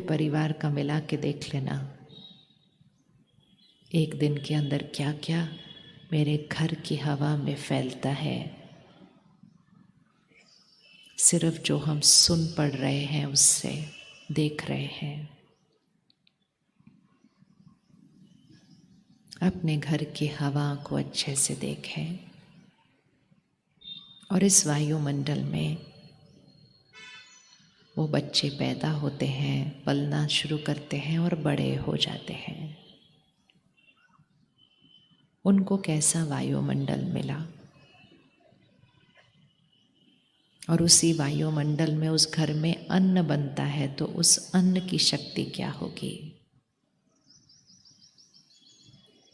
परिवार का मिला के देख लेना, एक दिन के अंदर क्या क्या मेरे घर की हवा में फैलता है। सिर्फ जो हम सुन पढ़ रहे हैं, उससे देख रहे हैं। अपने घर की हवा को अच्छे से देखें और इस वायुमंडल में वो बच्चे पैदा होते हैं, पलना शुरू करते हैं और बड़े हो जाते हैं। उनको कैसा वायुमंडल मिला और उसी वायुमंडल में उस घर में अन्न बनता है तो उस अन्न की शक्ति क्या होगी।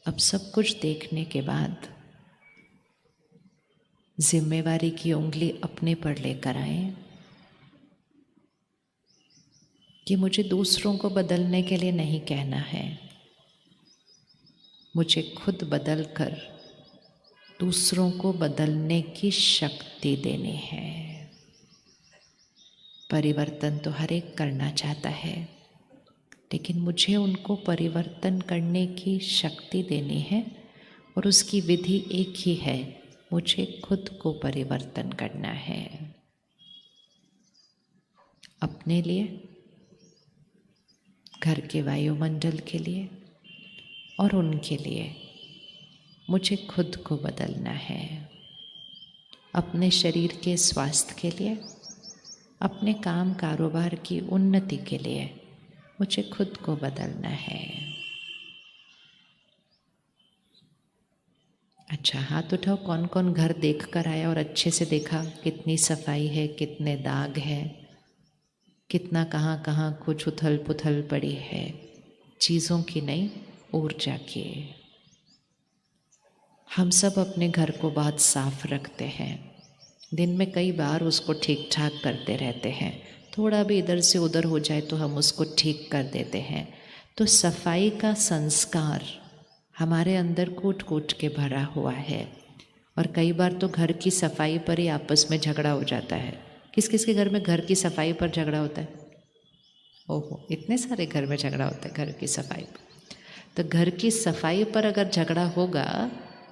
अब सब कुछ देखने के बाद जिम्मेवारी की उंगली अपने पर लेकर आए कि मुझे दूसरों को बदलने के लिए नहीं कहना है, मुझे खुद बदलकर दूसरों को बदलने की शक्ति देनी है। परिवर्तन तो हर एक करना चाहता है, लेकिन मुझे उनको परिवर्तन करने की शक्ति देनी है और उसकी विधि एक ही है, मुझे खुद को परिवर्तन करना है। अपने लिए, घर के वायुमंडल के लिए और उनके लिए मुझे खुद को बदलना है। अपने शरीर के स्वास्थ्य के लिए, अपने काम कारोबार की उन्नति के लिए मुझे खुद को बदलना है। अच्छा, हाथ उठाओ कौन कौन घर देख कर आया और अच्छे से देखा कितनी सफाई है, कितने दाग है, कितना कहाँ कहाँ कुछ उथल पुथल पड़ी है। चीज़ों की नहीं, ऊर्जा की। हम सब अपने घर को बहुत साफ रखते हैं, दिन में कई बार उसको ठीक ठाक करते रहते हैं। थोड़ा भी इधर से उधर हो जाए तो हम उसको ठीक कर देते हैं। तो सफाई का संस्कार हमारे अंदर कूट कूट के भरा हुआ है और कई बार तो घर की सफाई पर ही आपस में झगड़ा हो जाता है। किस किस के घर में घर की सफाई पर झगड़ा होता है? ओहो, इतने सारे घर में झगड़ा होता है घर की सफाई पर। तो घर की सफाई पर अगर झगड़ा होगा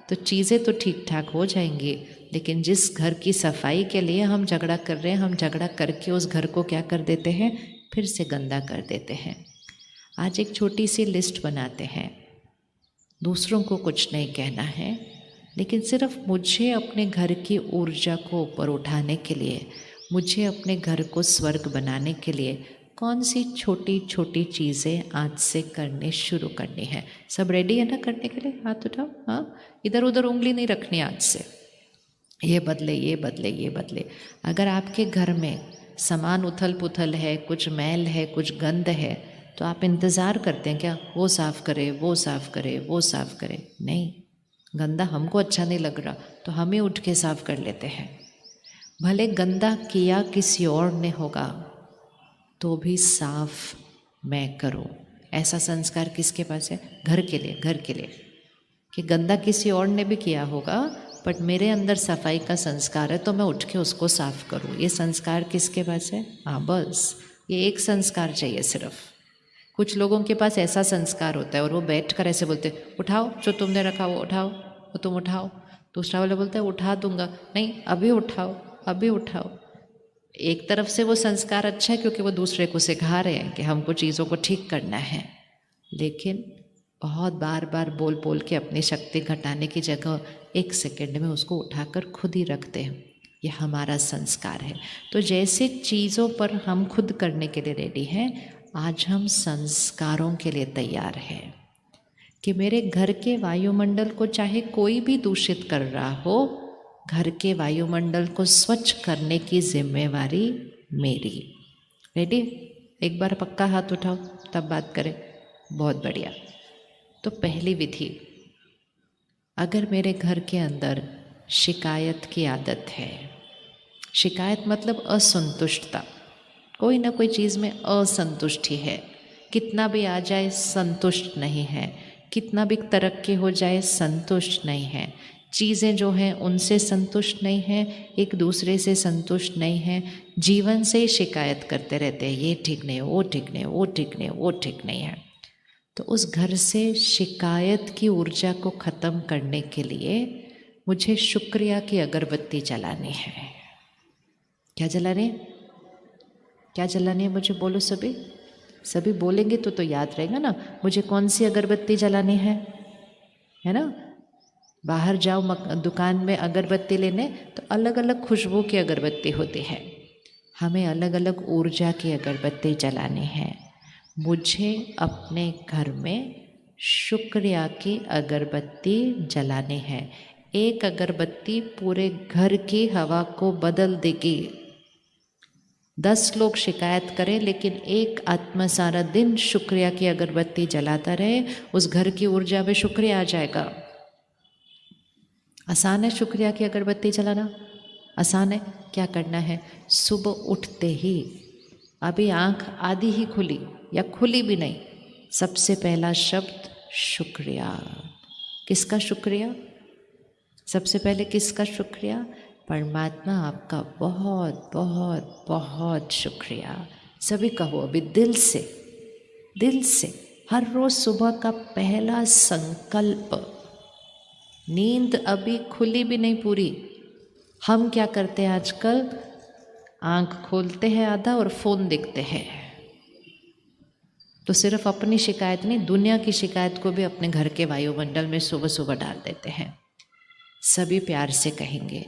तो चीज़ें तो ठीक ठाक हो जाएंगी, लेकिन जिस घर की सफाई के लिए हम झगड़ा कर रहे हैं, हम झगड़ा करके उस घर को क्या कर देते हैं, फिर से गंदा कर देते हैं। आज एक छोटी सी लिस्ट बनाते हैं, दूसरों को कुछ नहीं कहना है, लेकिन सिर्फ मुझे अपने घर की ऊर्जा को ऊपर उठाने के लिए, मुझे अपने घर को स्वर्ग बनाने के लिए कौन सी छोटी छोटी चीज़ें आज से करने शुरू करनी है। सब रेडी है ना करने के लिए? हाथ उठाओ। हाँ, इधर उधर उंगली नहीं रखनी आज से। ये बदले, ये बदले, ये बदले। अगर आपके घर में सामान उथल पुथल है, कुछ मैल है, कुछ गंद है, तो आप इंतज़ार करते हैं क्या वो साफ़ करे, वो साफ़ करे, वो साफ़ करे? नहीं, गंदा हमको अच्छा नहीं लग रहा तो हम ही उठ के साफ़ कर लेते हैं। भले गंदा किया किसी और ने होगा तो भी साफ मैं करूं। ऐसा संस्कार किसके पास है? घर के लिए, घर के लिए, कि गंदा किसी और ने भी किया होगा बट मेरे अंदर सफाई का संस्कार है तो मैं उठ के उसको साफ करूं। ये संस्कार किसके पास है? हाँ, बस ये एक संस्कार चाहिए सिर्फ। कुछ लोगों के पास ऐसा संस्कार होता है और वो बैठ कर ऐसे बोलते, उठाओ जो तुमने रखा वो उठाओ, वो तुम उठाओ। दूसरा वाला बोलता है उठा दूंगा, नहीं अभी उठाओ, अभी उठाओ। एक तरफ से वो संस्कार अच्छा है क्योंकि वो दूसरे को सिखा रहे हैं कि हमको चीज़ों को ठीक करना है, लेकिन बहुत बार बार बोल बोल के अपनी शक्ति घटाने की जगह एक सेकंड में उसको उठाकर खुद ही रखते हैं। ये हमारा संस्कार है। तो जैसे चीज़ों पर हम खुद करने के लिए रेडी हैं, आज हम संस्कारों के लिए तैयार हैं कि मेरे घर के वायुमंडल को चाहे कोई भी दूषित कर रहा हो, घर के वायुमंडल को स्वच्छ करने की जिम्मेवारी मेरी। रेडी? एक बार पक्का हाथ उठाओ तब बात करें। बहुत बढ़िया। तो पहली विधि, अगर मेरे घर के अंदर शिकायत की आदत है, शिकायत मतलब असंतुष्टता, कोई ना कोई चीज़ में असंतुष्टि है, कितना भी आ जाए संतुष्ट नहीं है, कितना भी तरक्की हो जाए संतुष्ट नहीं है, चीज़ें जो हैं उनसे संतुष्ट नहीं हैं, एक दूसरे से संतुष्ट नहीं हैं, जीवन से ही शिकायत करते रहते हैं, ये ठीक नहीं, वो ठीक नहीं, वो ठीक नहीं, वो ठीक नहीं है। तो उस घर से शिकायत की ऊर्जा को ख़त्म करने के लिए मुझे शुक्रिया की अगरबत्ती जलानी है। क्या जलानी है? क्या जलानी है मुझे? बोलो सभी। सभी बोलेंगे तो याद रहेगा ना। मुझे कौन सी अगरबत्ती जलानी है ना? बाहर जाओ दुकान में अगरबत्ती लेने, तो अलग अलग खुशबू की अगरबत्ती होती है। हमें अलग अलग ऊर्जा की अगरबत्ती जलानी है। मुझे अपने घर में शुक्रिया की अगरबत्ती जलानी है। एक अगरबत्ती पूरे घर की हवा को बदल देगी। 10 लोग शिकायत करें, लेकिन एक आत्मा सारा दिन शुक्रिया की अगरबत्ती जलाता रहे, उस घर की ऊर्जा में शुक्रिया आ जाएगा। आसान है शुक्रिया की अगरबत्ती जलाना, आसान है। क्या करना है? सुबह उठते ही, अभी आंख आधी ही खुली या खुली भी नहीं, सबसे पहला शब्द शुक्रिया। किसका शुक्रिया? सबसे पहले किसका शुक्रिया? परमात्मा आपका बहुत बहुत बहुत शुक्रिया। सभी कहो अभी दिल से, दिल से। हर रोज सुबह का पहला संकल्प। नींद अभी खुली भी नहीं पूरी। हम क्या करते हैं आजकल? आंख खोलते हैं आधा और फ़ोन देखते हैं। तो सिर्फ अपनी शिकायत नहीं, दुनिया की शिकायत को भी अपने घर के वायुमंडल में सुबह सुबह डाल देते हैं। सभी प्यार से कहेंगे,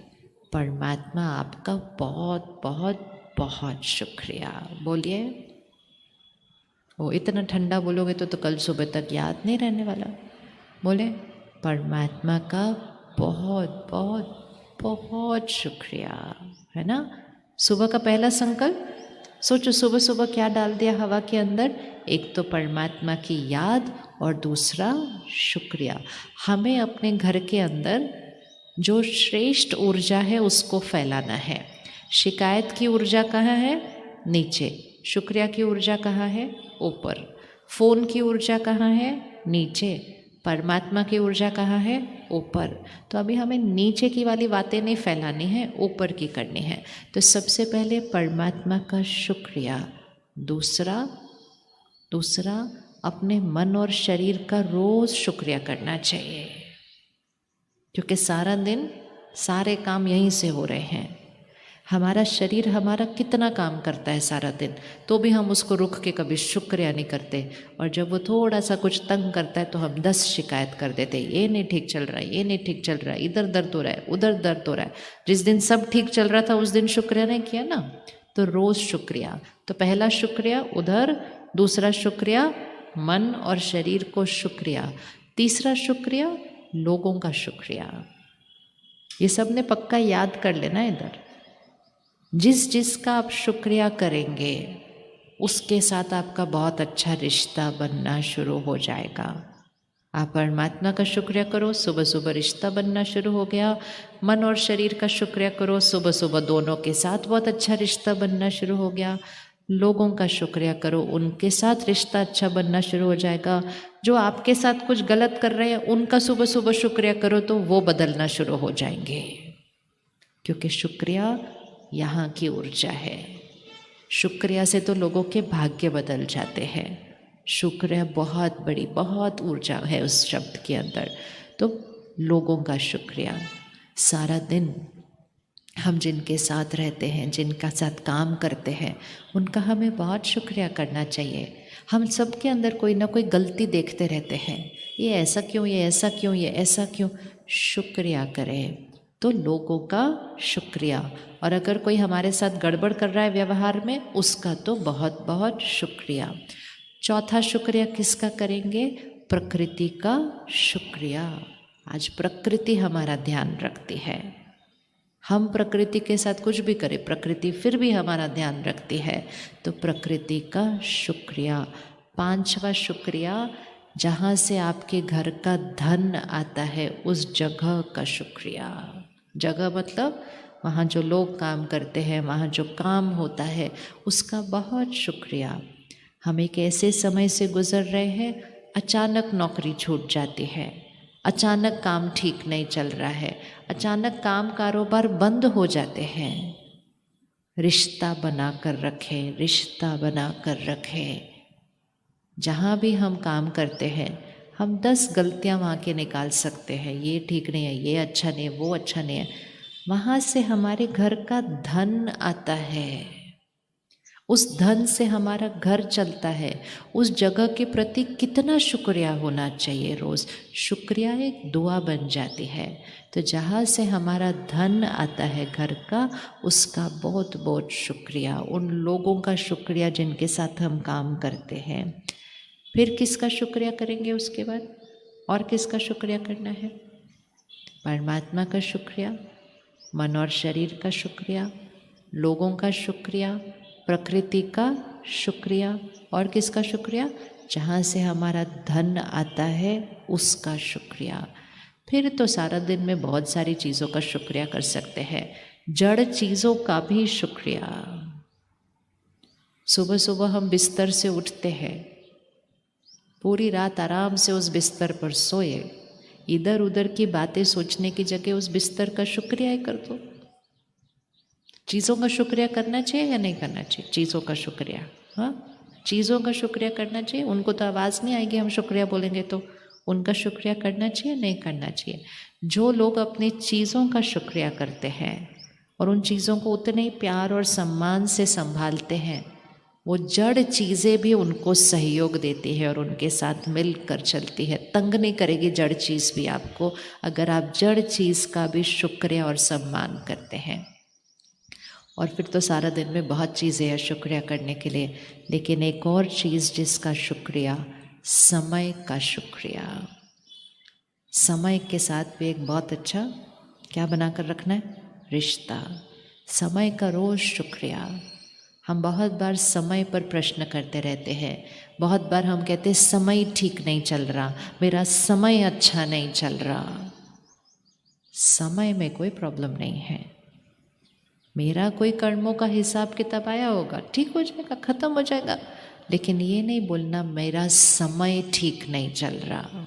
परमात्मा आपका बहुत बहुत बहुत शुक्रिया। बोलिए। वो इतना ठंडा बोलोगे तो कल सुबह तक याद नहीं रहने वाला। बोले, परमात्मा का बहुत बहुत बहुत शुक्रिया, है ना? सुबह का पहला संकल्प। सोचो सुबह सुबह क्या डाल दिया हवा के अंदर? एक तो परमात्मा की याद और दूसरा शुक्रिया। हमें अपने घर के अंदर जो श्रेष्ठ ऊर्जा है उसको फैलाना है। शिकायत की ऊर्जा कहाँ है? नीचे। शुक्रिया की ऊर्जा कहाँ है? ऊपर। फ़ोन की ऊर्जा कहाँ है? नीचे। परमात्मा की ऊर्जा कहाँ है? ऊपर। तो अभी हमें नीचे की वाली बातें नहीं फैलानी है, ऊपर की करनी है। तो सबसे पहले परमात्मा का शुक्रिया। दूसरा अपने मन और शरीर का रोज़ शुक्रिया करना चाहिए, क्योंकि सारा दिन सारे काम यहीं से हो रहे हैं। हमारा शरीर हमारा कितना काम करता है सारा दिन, तो भी हम उसको रुक के कभी शुक्रिया नहीं करते। और जब वो थोड़ा सा कुछ तंग करता है तो हम 10 शिकायत कर देते, ये नहीं ठीक चल रहा है, ये नहीं ठीक चल रहा है, इधर दर्द हो रहा है, उधर दर्द हो रहा है। जिस दिन सब ठीक चल रहा था उस दिन शुक्रिया नहीं किया ना। तो रोज़ शुक्रिया। तो पहला शुक्रिया उधर, दूसरा शुक्रिया मन और शरीर को शुक्रिया, तीसरा शुक्रिया लोगों का शुक्रिया। ये सब ने पक्का याद कर लेना इधर। जिसका आप शुक्रिया करेंगे उसके साथ आपका बहुत अच्छा रिश्ता बनना शुरू हो जाएगा। आप परमात्मा का शुक्रिया करो, सुबह सुबह रिश्ता बनना शुरू हो गया। मन और शरीर का शुक्रिया करो, सुबह सुबह दोनों के साथ बहुत अच्छा रिश्ता बनना शुरू हो गया। लोगों का शुक्रिया करो, उनके साथ रिश्ता अच्छा बनना शुरू हो जाएगा। जो आपके साथ कुछ गलत कर रहे हैं उनका सुबह सुबह शुक्रिया करो तो वो बदलना शुरू हो जाएंगे, क्योंकि शुक्रिया यहाँ की ऊर्जा है। शुक्रिया से तो लोगों के भाग्य बदल जाते हैं। शुक्रिया बहुत बड़ी, बहुत ऊर्जा है उस शब्द के अंदर। तो लोगों का शुक्रिया। सारा दिन हम जिनके साथ रहते हैं, जिनका साथ काम करते हैं, उनका हमें बहुत शुक्रिया करना चाहिए। हम सब के अंदर कोई ना कोई गलती देखते रहते हैं, ये ऐसा क्यों, ये ऐसा क्यों, ये ऐसा क्यों। शुक्रिया करें। तो लोगों का शुक्रिया। और अगर कोई हमारे साथ गड़बड़ कर रहा है व्यवहार में, उसका तो बहुत बहुत शुक्रिया। चौथा शुक्रिया किसका करेंगे? प्रकृति का शुक्रिया। आज प्रकृति हमारा ध्यान रखती है। हम प्रकृति के साथ कुछ भी करें, प्रकृति फिर भी हमारा ध्यान रखती है। तो प्रकृति का शुक्रिया। पांचवा शुक्रिया, जहाँ से आपके घर का धन आता है उस जगह का शुक्रिया। जगह मतलब वहाँ जो लोग काम करते हैं, वहाँ जो काम होता है, उसका बहुत शुक्रिया। हम एक ऐसे समय से गुजर रहे हैं, अचानक नौकरी छूट जाती है, अचानक काम ठीक नहीं चल रहा है, अचानक काम कारोबार बंद हो जाते हैं। रिश्ता बना कर रखें, रिश्ता बना कर रखें। जहाँ भी हम काम करते हैं हम 10 गलतियाँ वहाँ के निकाल सकते हैं, ये ठीक नहीं है, ये अच्छा नहीं है, वो अच्छा नहीं है। वहाँ से हमारे घर का धन आता है, उस धन से हमारा घर चलता है। उस जगह के प्रति कितना शुक्रिया होना चाहिए रोज़। शुक्रिया एक दुआ बन जाती है। तो जहाँ से हमारा धन आता है घर का, उसका बहुत बहुत शुक्रिया। उन लोगों का शुक्रिया जिनके साथ हम काम करते हैं। फिर किसका शुक्रिया करेंगे उसके बाद? और किसका शुक्रिया करना है? परमात्मा का शुक्रिया, मन और शरीर का शुक्रिया, लोगों का शुक्रिया, प्रकृति का शुक्रिया, और किसका शुक्रिया? जहाँ से हमारा धन आता है उसका शुक्रिया। फिर तो सारा दिन में बहुत सारी चीज़ों का शुक्रिया कर सकते हैं। जड़ चीज़ों का भी शुक्रिया। सुबह सुबह हम बिस्तर से उठते हैं, पूरी रात आराम से उस बिस्तर पर सोए, इधर उधर की बातें सोचने की जगह उस बिस्तर का शुक्रिया ही कर दो। चीज़ों का शुक्रिया करना चाहिए या नहीं करना चाहिए? चीज़ों का शुक्रिया, हाँ, चीज़ों का शुक्रिया करना चाहिए। उनको तो आवाज़ नहीं आएगी हम शुक्रिया बोलेंगे तो। उनका शुक्रिया करना चाहिए, नहीं करना चाहिए? जो लोग अपनी चीज़ों का शुक्रिया करते हैं और उन चीज़ों को उतने ही प्यार और सम्मान से संभालते हैं, वो जड़ चीज़ें भी उनको सहयोग देती है और उनके साथ मिलकर चलती है। तंग नहीं करेगी जड़ चीज़ भी आपको, अगर आप जड़ चीज़ का भी शुक्रिया और सम्मान करते हैं। और फिर तो सारा दिन में बहुत चीज़ें हैं शुक्रिया करने के लिए, लेकिन एक और चीज़ जिसका शुक्रिया, समय का शुक्रिया। समय के साथ भी एक बहुत अच्छा क्या बनाकर रखना है? रिश्ता। समय का रोज़ शुक्रिया। हम बहुत बार समय पर प्रश्न करते रहते हैं। बहुत बार हम कहते हैं समय ठीक नहीं चल रहा, मेरा समय अच्छा नहीं चल रहा। समय में कोई प्रॉब्लम नहीं है। मेरा कोई कर्मों का हिसाब किताब आया होगा, ठीक हो जाएगा, ख़त्म हो जाएगा। लेकिन ये नहीं बोलना मेरा समय ठीक नहीं चल रहा,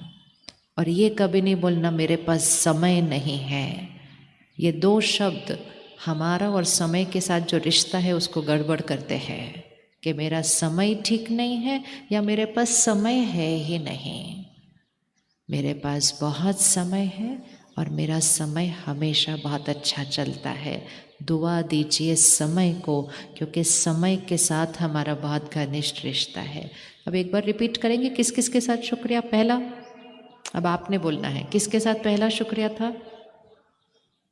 और ये कभी नहीं बोलना मेरे पास समय नहीं है। ये दो शब्द हमारा और समय के साथ जो रिश्ता है उसको गड़बड़ करते हैं कि मेरा समय ठीक नहीं है या मेरे पास समय है ही नहीं। मेरे पास बहुत समय है और मेरा समय हमेशा बहुत अच्छा चलता है। दुआ दीजिए समय को, क्योंकि समय के साथ हमारा बहुत घनिष्ठ रिश्ता है। अब एक बार रिपीट करेंगे किस किस के साथ शुक्रिया। पहला, अब आपने बोलना है, किसके साथ पहला शुक्रिया था?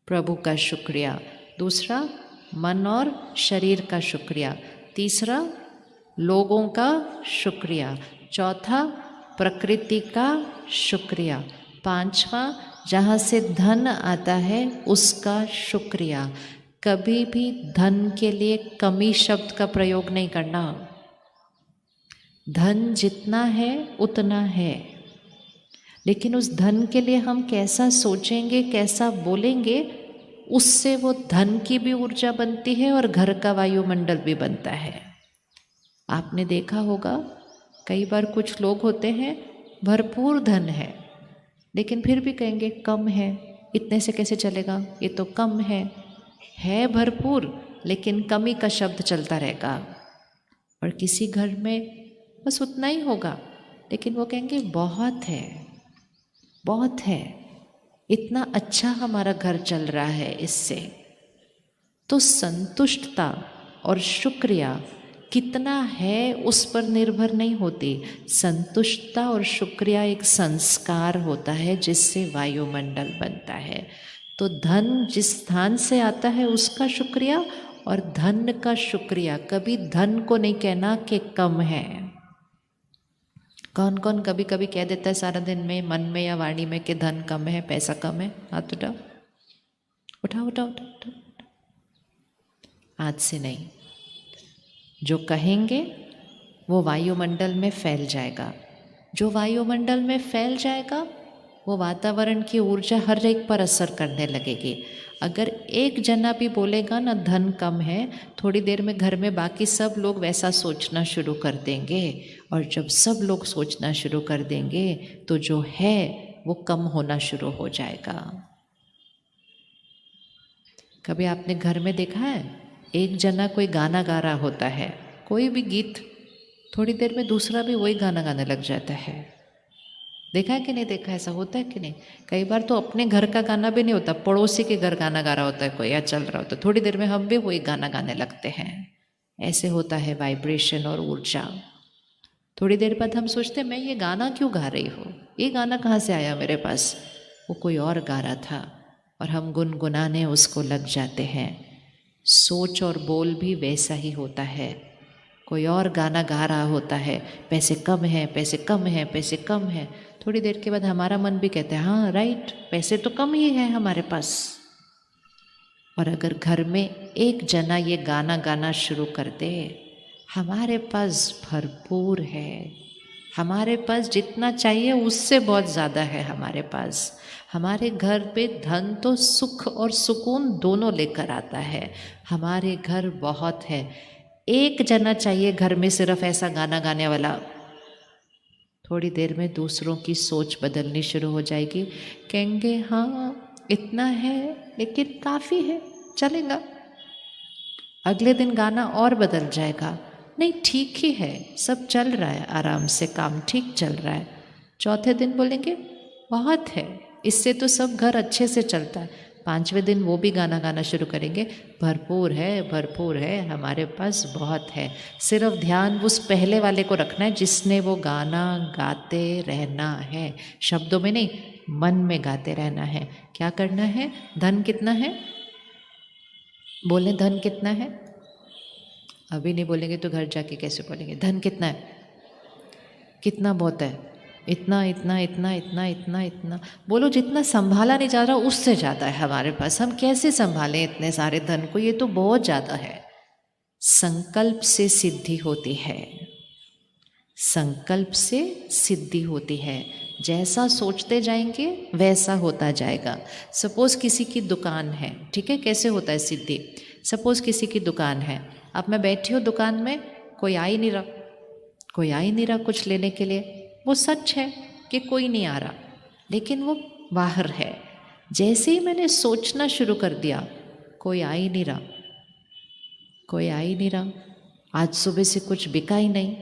प्रभु का शुक्रिया। दूसरा, मन और शरीर का शुक्रिया। तीसरा, लोगों का शुक्रिया। चौथा, प्रकृति का शुक्रिया। पांचवा, जहाँ से धन आता है उसका शुक्रिया। कभी भी धन के लिए कमी शब्द का प्रयोग नहीं करना। धन जितना है उतना है, लेकिन उस धन के लिए हम कैसा सोचेंगे, कैसा बोलेंगे, उससे वो धन की भी ऊर्जा बनती है और घर का वायुमंडल भी बनता है। आपने देखा होगा कई बार कुछ लोग होते हैं भरपूर धन है, लेकिन फिर भी कहेंगे कम है, इतने से कैसे चलेगा, ये तो कम है भरपूर, लेकिन कमी का शब्द चलता रहेगा। और किसी घर में बस उतना ही होगा, लेकिन वो कहेंगे बहुत है, बहुत है, इतना अच्छा हमारा घर चल रहा है इससे। तो संतुष्टता और शुक्रिया कितना है उस पर निर्भर नहीं होती। संतुष्टता और शुक्रिया एक संस्कार होता है जिससे वायुमंडल बनता है। तो धन जिस स्थान से आता है उसका शुक्रिया, और धन का शुक्रिया। कभी धन को नहीं कहना कि कम है। कौन कौन कभी कभी कह देता है सारा दिन में, मन में या वाणी में, कि धन कम है, पैसा कम है? हाथ उठाओ, उठाओ उठाओ उठाओ उठाओ। आज से नहीं, जो कहेंगे वो वायुमंडल में फैल जाएगा। जो वायुमंडल में फैल जाएगा वो वातावरण की ऊर्जा हर एक पर असर करने लगेगी। अगर एक जना भी बोलेगा ना धन कम है, थोड़ी देर में घर में बाकी सब लोग वैसा सोचना शुरू कर देंगे, और जब सब लोग सोचना शुरू कर देंगे तो जो है वो कम होना शुरू हो जाएगा। कभी आपने घर में देखा है, एक जना कोई गाना गा रहा होता है, कोई भी गीत, थोड़ी देर में दूसरा भी वही गाना गाने लग जाता है। देखा है कि नहीं देखा? ऐसा होता है कि नहीं? कई बार तो अपने घर का गाना भी नहीं होता, पड़ोसी के घर गाना गा रहा होता है कोई, या चल रहा होता है, थोड़ी देर में हम भी वही गाना गाने लगते हैं। ऐसे होता है वाइब्रेशन और ऊर्जा। थोड़ी देर बाद हम सोचते हैं मैं ये गाना क्यों गा रही हूँ, ये गाना कहाँ से आया मेरे पास? वो कोई और गा रहा था और हम गुनगुनाने उसको लग जाते हैं। सोच और बोल भी वैसा ही होता है। कोई और गाना गा रहा होता है, पैसे कम हैं, पैसे कम हैं, पैसे कम हैं। थोड़ी देर के बाद हमारा मन भी कहता है हाँ राइट, पैसे तो कम ही है हमारे पास। और अगर घर में एक जना ये गाना गाना शुरू कर दे, हमारे पास भरपूर है, हमारे पास जितना चाहिए उससे बहुत ज़्यादा है हमारे पास। हमारे घर पे धन तो सुख और सुकून दोनों लेकर आता है। हमारे घर बहुत है। एक जना चाहिए घर में सिर्फ ऐसा गाना गाने वाला, थोड़ी देर में दूसरों की सोच बदलनी शुरू हो जाएगी। कहेंगे हाँ इतना है लेकिन काफ़ी है, चलेगा। अगले दिन गाना और बदल जाएगा, नहीं ठीक ही है, सब चल रहा है आराम से, काम ठीक चल रहा है। चौथे दिन बोलेंगे बहुत है, इससे तो सब घर अच्छे से चलता है। पांचवें दिन वो भी गाना गाना शुरू करेंगे, भरपूर है, हमारे पास बहुत है। सिर्फ ध्यान उस पहले वाले को रखना है जिसने वो गाना गाते रहना है, शब्दों में नहीं, मन में गाते रहना है। क्या करना है? धन कितना है? बोले धन कितना है? अभी नहीं बोलेंगे तो घर जाके कैसे बोलेंगे? धन कितना है? कितना बहुत है? इतना इतना इतना इतना इतना इतना। बोलो जितना संभाला नहीं जा रहा उससे ज़्यादा है हमारे पास। हम कैसे संभालें इतने सारे धन को? ये तो बहुत ज़्यादा है। संकल्प से सिद्धि होती है, संकल्प से सिद्धि होती है। जैसा सोचते जाएंगे वैसा होता जाएगा। सपोज किसी की दुकान है, ठीक है, कैसे होता है सिद्धि? सपोज किसी की दुकान है, अब मैं बैठी हूँ दुकान में, कोई आ ही नहीं रहा, कोई आ ही नहीं रहा कुछ लेने के लिए। वो सच है कि कोई नहीं आ रहा, लेकिन वो बाहर है। जैसे ही मैंने सोचना शुरू कर दिया, कोई आ ही नहीं रहा, कोई आ ही नहीं रहा, आज सुबह से कुछ बिका ही नहीं,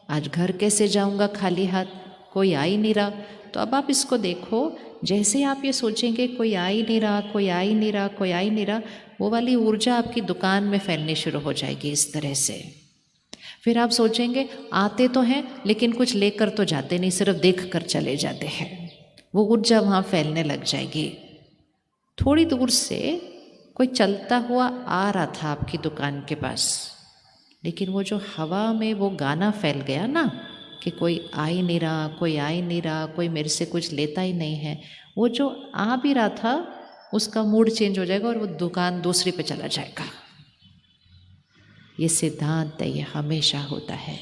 आज घर कैसे जाऊंगा खाली हाथ, कोई आ ही नहीं रहा। तो अब आप इसको देखो, जैसे ही आप ये सोचेंगे कोई आ ही नहीं रहा, कोई आ ही नहीं रहा, कोई आ ही नहीं रहा, वो वाली ऊर्जा आपकी दुकान में फैलनी शुरू हो जाएगी इस तरह से। फिर आप सोचेंगे आते तो हैं लेकिन कुछ लेकर तो जाते नहीं, सिर्फ देख कर चले जाते हैं। वो ऊर्जा वहाँ फैलने लग जाएगी। थोड़ी दूर से कोई चलता हुआ आ रहा था आपकी दुकान के पास, लेकिन वो जो हवा में वो गाना फैल गया ना कि कोई आ ही नहीं रहा, कोई आ ही नहीं रहा, कोई मेरे से कुछ लेता ही नहीं है, वो जो आ भी रहा था उसका मूड चेंज हो जाएगा और वो दुकान दूसरी पे चला जाएगा। ये सिद्धांत है, ये हमेशा होता है।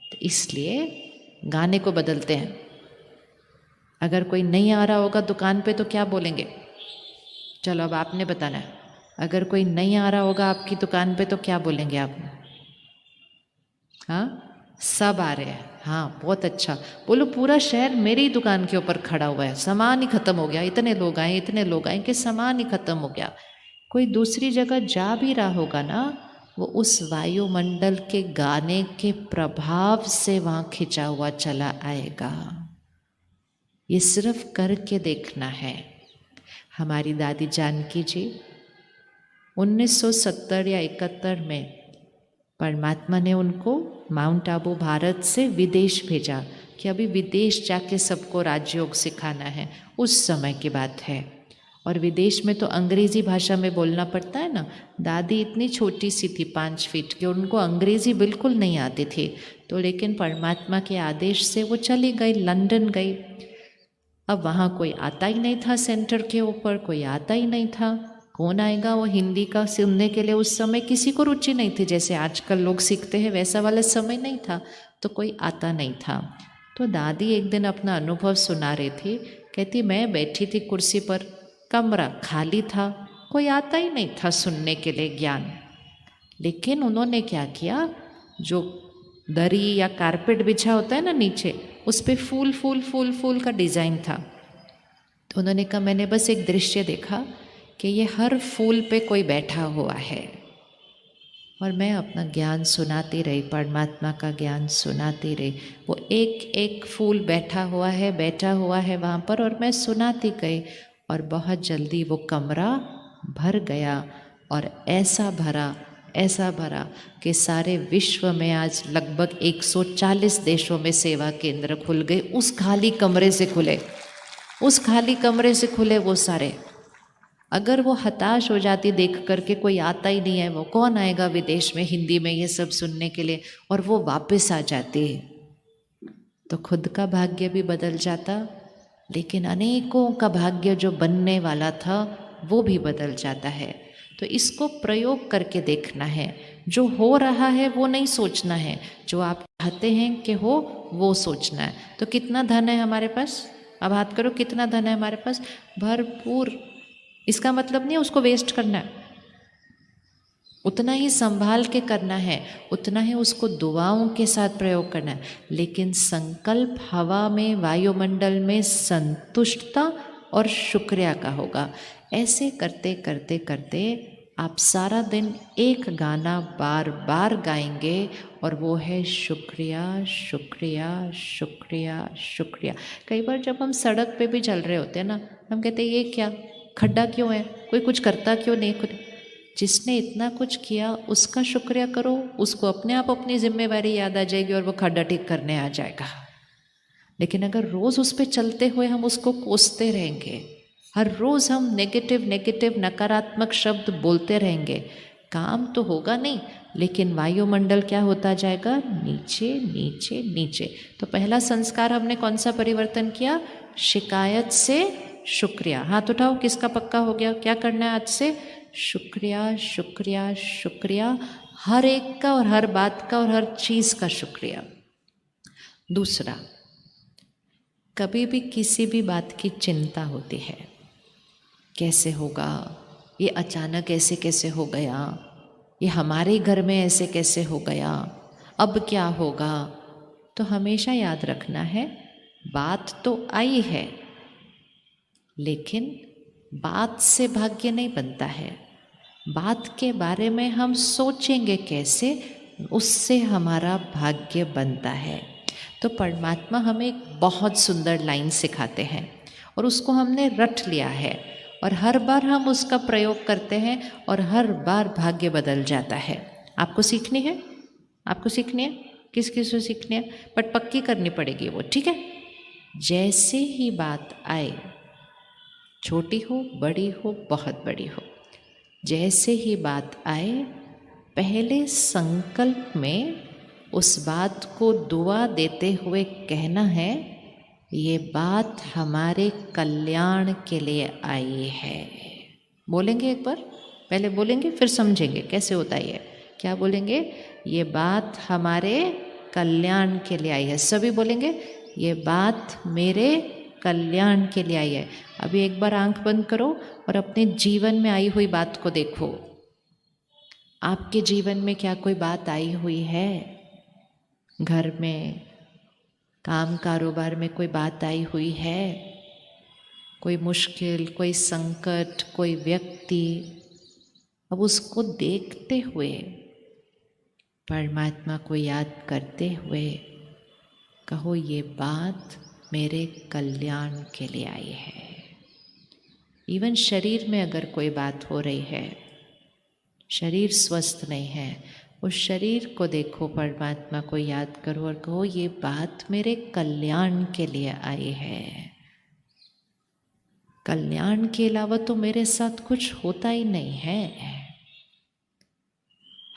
तो इसलिए गाने को बदलते हैं। अगर कोई नहीं आ रहा होगा दुकान पे तो क्या बोलेंगे? चलो अब आपने बताना है। अगर कोई नहीं आ रहा होगा आपकी दुकान पे तो क्या बोलेंगे आप? हाँ, सब आ रहे हैं, हाँ बहुत अच्छा। बोलो पूरा शहर मेरी ही दुकान के ऊपर खड़ा हुआ है, सामान ही खत्म हो गया, इतने लोग आए, इतने लोग आए कि सामान ही खत्म हो गया। कोई दूसरी जगह जा भी रहा होगा ना, वो उस वायुमंडल के गाने के प्रभाव से वहाँ खिंचा हुआ चला आएगा। ये सिर्फ करके देखना है। हमारी दादी जानकी जी 1970 या 71 में परमात्मा ने उनको माउंट आबू भारत से विदेश भेजा कि अभी विदेश जाके सबको राजयोग सिखाना है। उस समय की बात है। और विदेश में तो अंग्रेज़ी भाषा में बोलना पड़ता है ना। दादी इतनी छोटी सी थी, 5 फीट की, उनको अंग्रेज़ी बिल्कुल नहीं आती थी। तो लेकिन परमात्मा के आदेश से वो चली गई, लंदन गई। अब वहाँ कोई आता ही नहीं था, सेंटर के ऊपर कोई आता ही नहीं था। कौन आएगा वो हिंदी का सुनने के लिए? उस समय किसी को रुचि नहीं थी, जैसे आजकल लोग सीखते हैं वैसा वाला समय नहीं था, तो कोई आता नहीं था। तो दादी एक दिन अपना अनुभव सुना रही थी। कहती मैं बैठी थी कुर्सी पर, कमरा खाली था, कोई आता ही नहीं था सुनने के लिए ज्ञान। लेकिन उन्होंने क्या किया, जो दरी या कारपेट बिछा होता है ना नीचे, उस पे फूल फूल फूल फूल का डिज़ाइन था। तो उन्होंने कहा मैंने बस एक दृश्य देखा कि ये हर फूल पे कोई बैठा हुआ है, और मैं अपना ज्ञान सुनाती रही, परमात्मा का ज्ञान सुनाती रही। वो एक एक फूल बैठा हुआ है वहाँ पर, और मैं सुनाती गई, और बहुत जल्दी वो कमरा भर गया, और ऐसा भरा कि सारे विश्व में आज लगभग 140 देशों में सेवा केंद्र खुल गए, उस खाली कमरे से खुले वो सारे। अगर वो हताश हो जाती देख करके, कोई आता ही नहीं है, वो कौन आएगा विदेश में हिंदी में ये सब सुनने के लिए, और वो वापस आ जाती, तो खुद का भाग्य भी बदल जाता, लेकिन अनेकों का भाग्य जो बनने वाला था वो भी बदल जाता है। तो इसको प्रयोग करके देखना है। जो हो रहा है वो नहीं सोचना है, जो आप चाहते हैं कि हो वो सोचना है। तो कितना धन है हमारे पास? अब हाथ करो, कितना धन है हमारे पास? भरपूर। इसका मतलब नहीं उसको वेस्ट करना है, उतना ही संभाल के करना है, उतना ही उसको दुआओं के साथ प्रयोग करना है। लेकिन संकल्प हवा में, वायुमंडल में संतुष्टता और शुक्रिया का होगा। ऐसे करते करते करते आप सारा दिन एक गाना बार बार गाएंगे, और वो है शुक्रिया शुक्रिया शुक्रिया शुक्रिया। कई बार जब हम सड़क पे भी चल रहे होते हैं ना, हम कहते हैं ये क्या खड्डा क्यों है, कोई कुछ करता क्यों नहीं। खुद जिसने इतना कुछ किया उसका शुक्रिया करो, उसको अपने आप अपनी जिम्मेवारी याद आ जाएगी और वो खड्डा ठीक करने आ जाएगा। लेकिन अगर रोज़ उस पर चलते हुए हम उसको कोसते रहेंगे, हर रोज़ हम नेगेटिव नकारात्मक शब्द बोलते रहेंगे, काम तो होगा नहीं, लेकिन वायुमंडल क्या होता जाएगा? नीचे नीचे नीचे। तो पहला संस्कार हमने कौन सा परिवर्तन किया? शिकायत से शुक्रिया। हाथ उठाओ, किसका पक्का हो गया? क्या करना है आज से? शुक्रिया शुक्रिया शुक्रिया, हर एक का और हर बात का और हर चीज़ का शुक्रिया। दूसरा, कभी भी किसी भी बात की चिंता होती है, कैसे होगा, ये अचानक ऐसे कैसे हो गया, ये हमारे घर में ऐसे कैसे हो गया, अब क्या होगा। तो हमेशा याद रखना है, बात तो आई है, लेकिन बात से भाग्य नहीं बनता है। बात के बारे में हम सोचेंगे कैसे, उससे हमारा भाग्य बनता है। तो परमात्मा हमें एक बहुत सुंदर लाइन सिखाते हैं, और उसको हमने रट लिया है, और हर बार हम उसका प्रयोग करते हैं, और हर बार भाग्य बदल जाता है। आपको सीखनी है? आपको सीखनी है? किस किस को सीखनी है? बट पक्की करनी पड़ेगी वो, ठीक है? जैसे ही बात आए, छोटी हो, बड़ी हो, बहुत बड़ी हो, जैसे ही बात आए, पहले संकल्प में उस बात को दुआ देते हुए कहना है, ये बात हमारे कल्याण के लिए आई है। बोलेंगे एक बार? पहले बोलेंगे फिर समझेंगे कैसे होता है ये। क्या बोलेंगे? ये बात हमारे कल्याण के लिए आई है। सभी बोलेंगे, ये बात मेरे कल्याण के लिए आई है। अभी एक बार आंख बंद करो और अपने जीवन में आई हुई बात को देखो। आपके जीवन में क्या कोई बात आई हुई है? घर में, काम कारोबार में कोई बात आई हुई है? कोई मुश्किल, कोई संकट, कोई व्यक्ति? अब उसको देखते हुए, परमात्मा को याद करते हुए कहो, ये बात मेरे कल्याण के लिए आई है। इवन शरीर में अगर कोई बात हो रही है, शरीर स्वस्थ नहीं है, उस शरीर को देखो, परमात्मा को याद करो और कहो, ये बात मेरे कल्याण के लिए आई है। कल्याण के अलावा तो मेरे साथ कुछ होता ही नहीं है।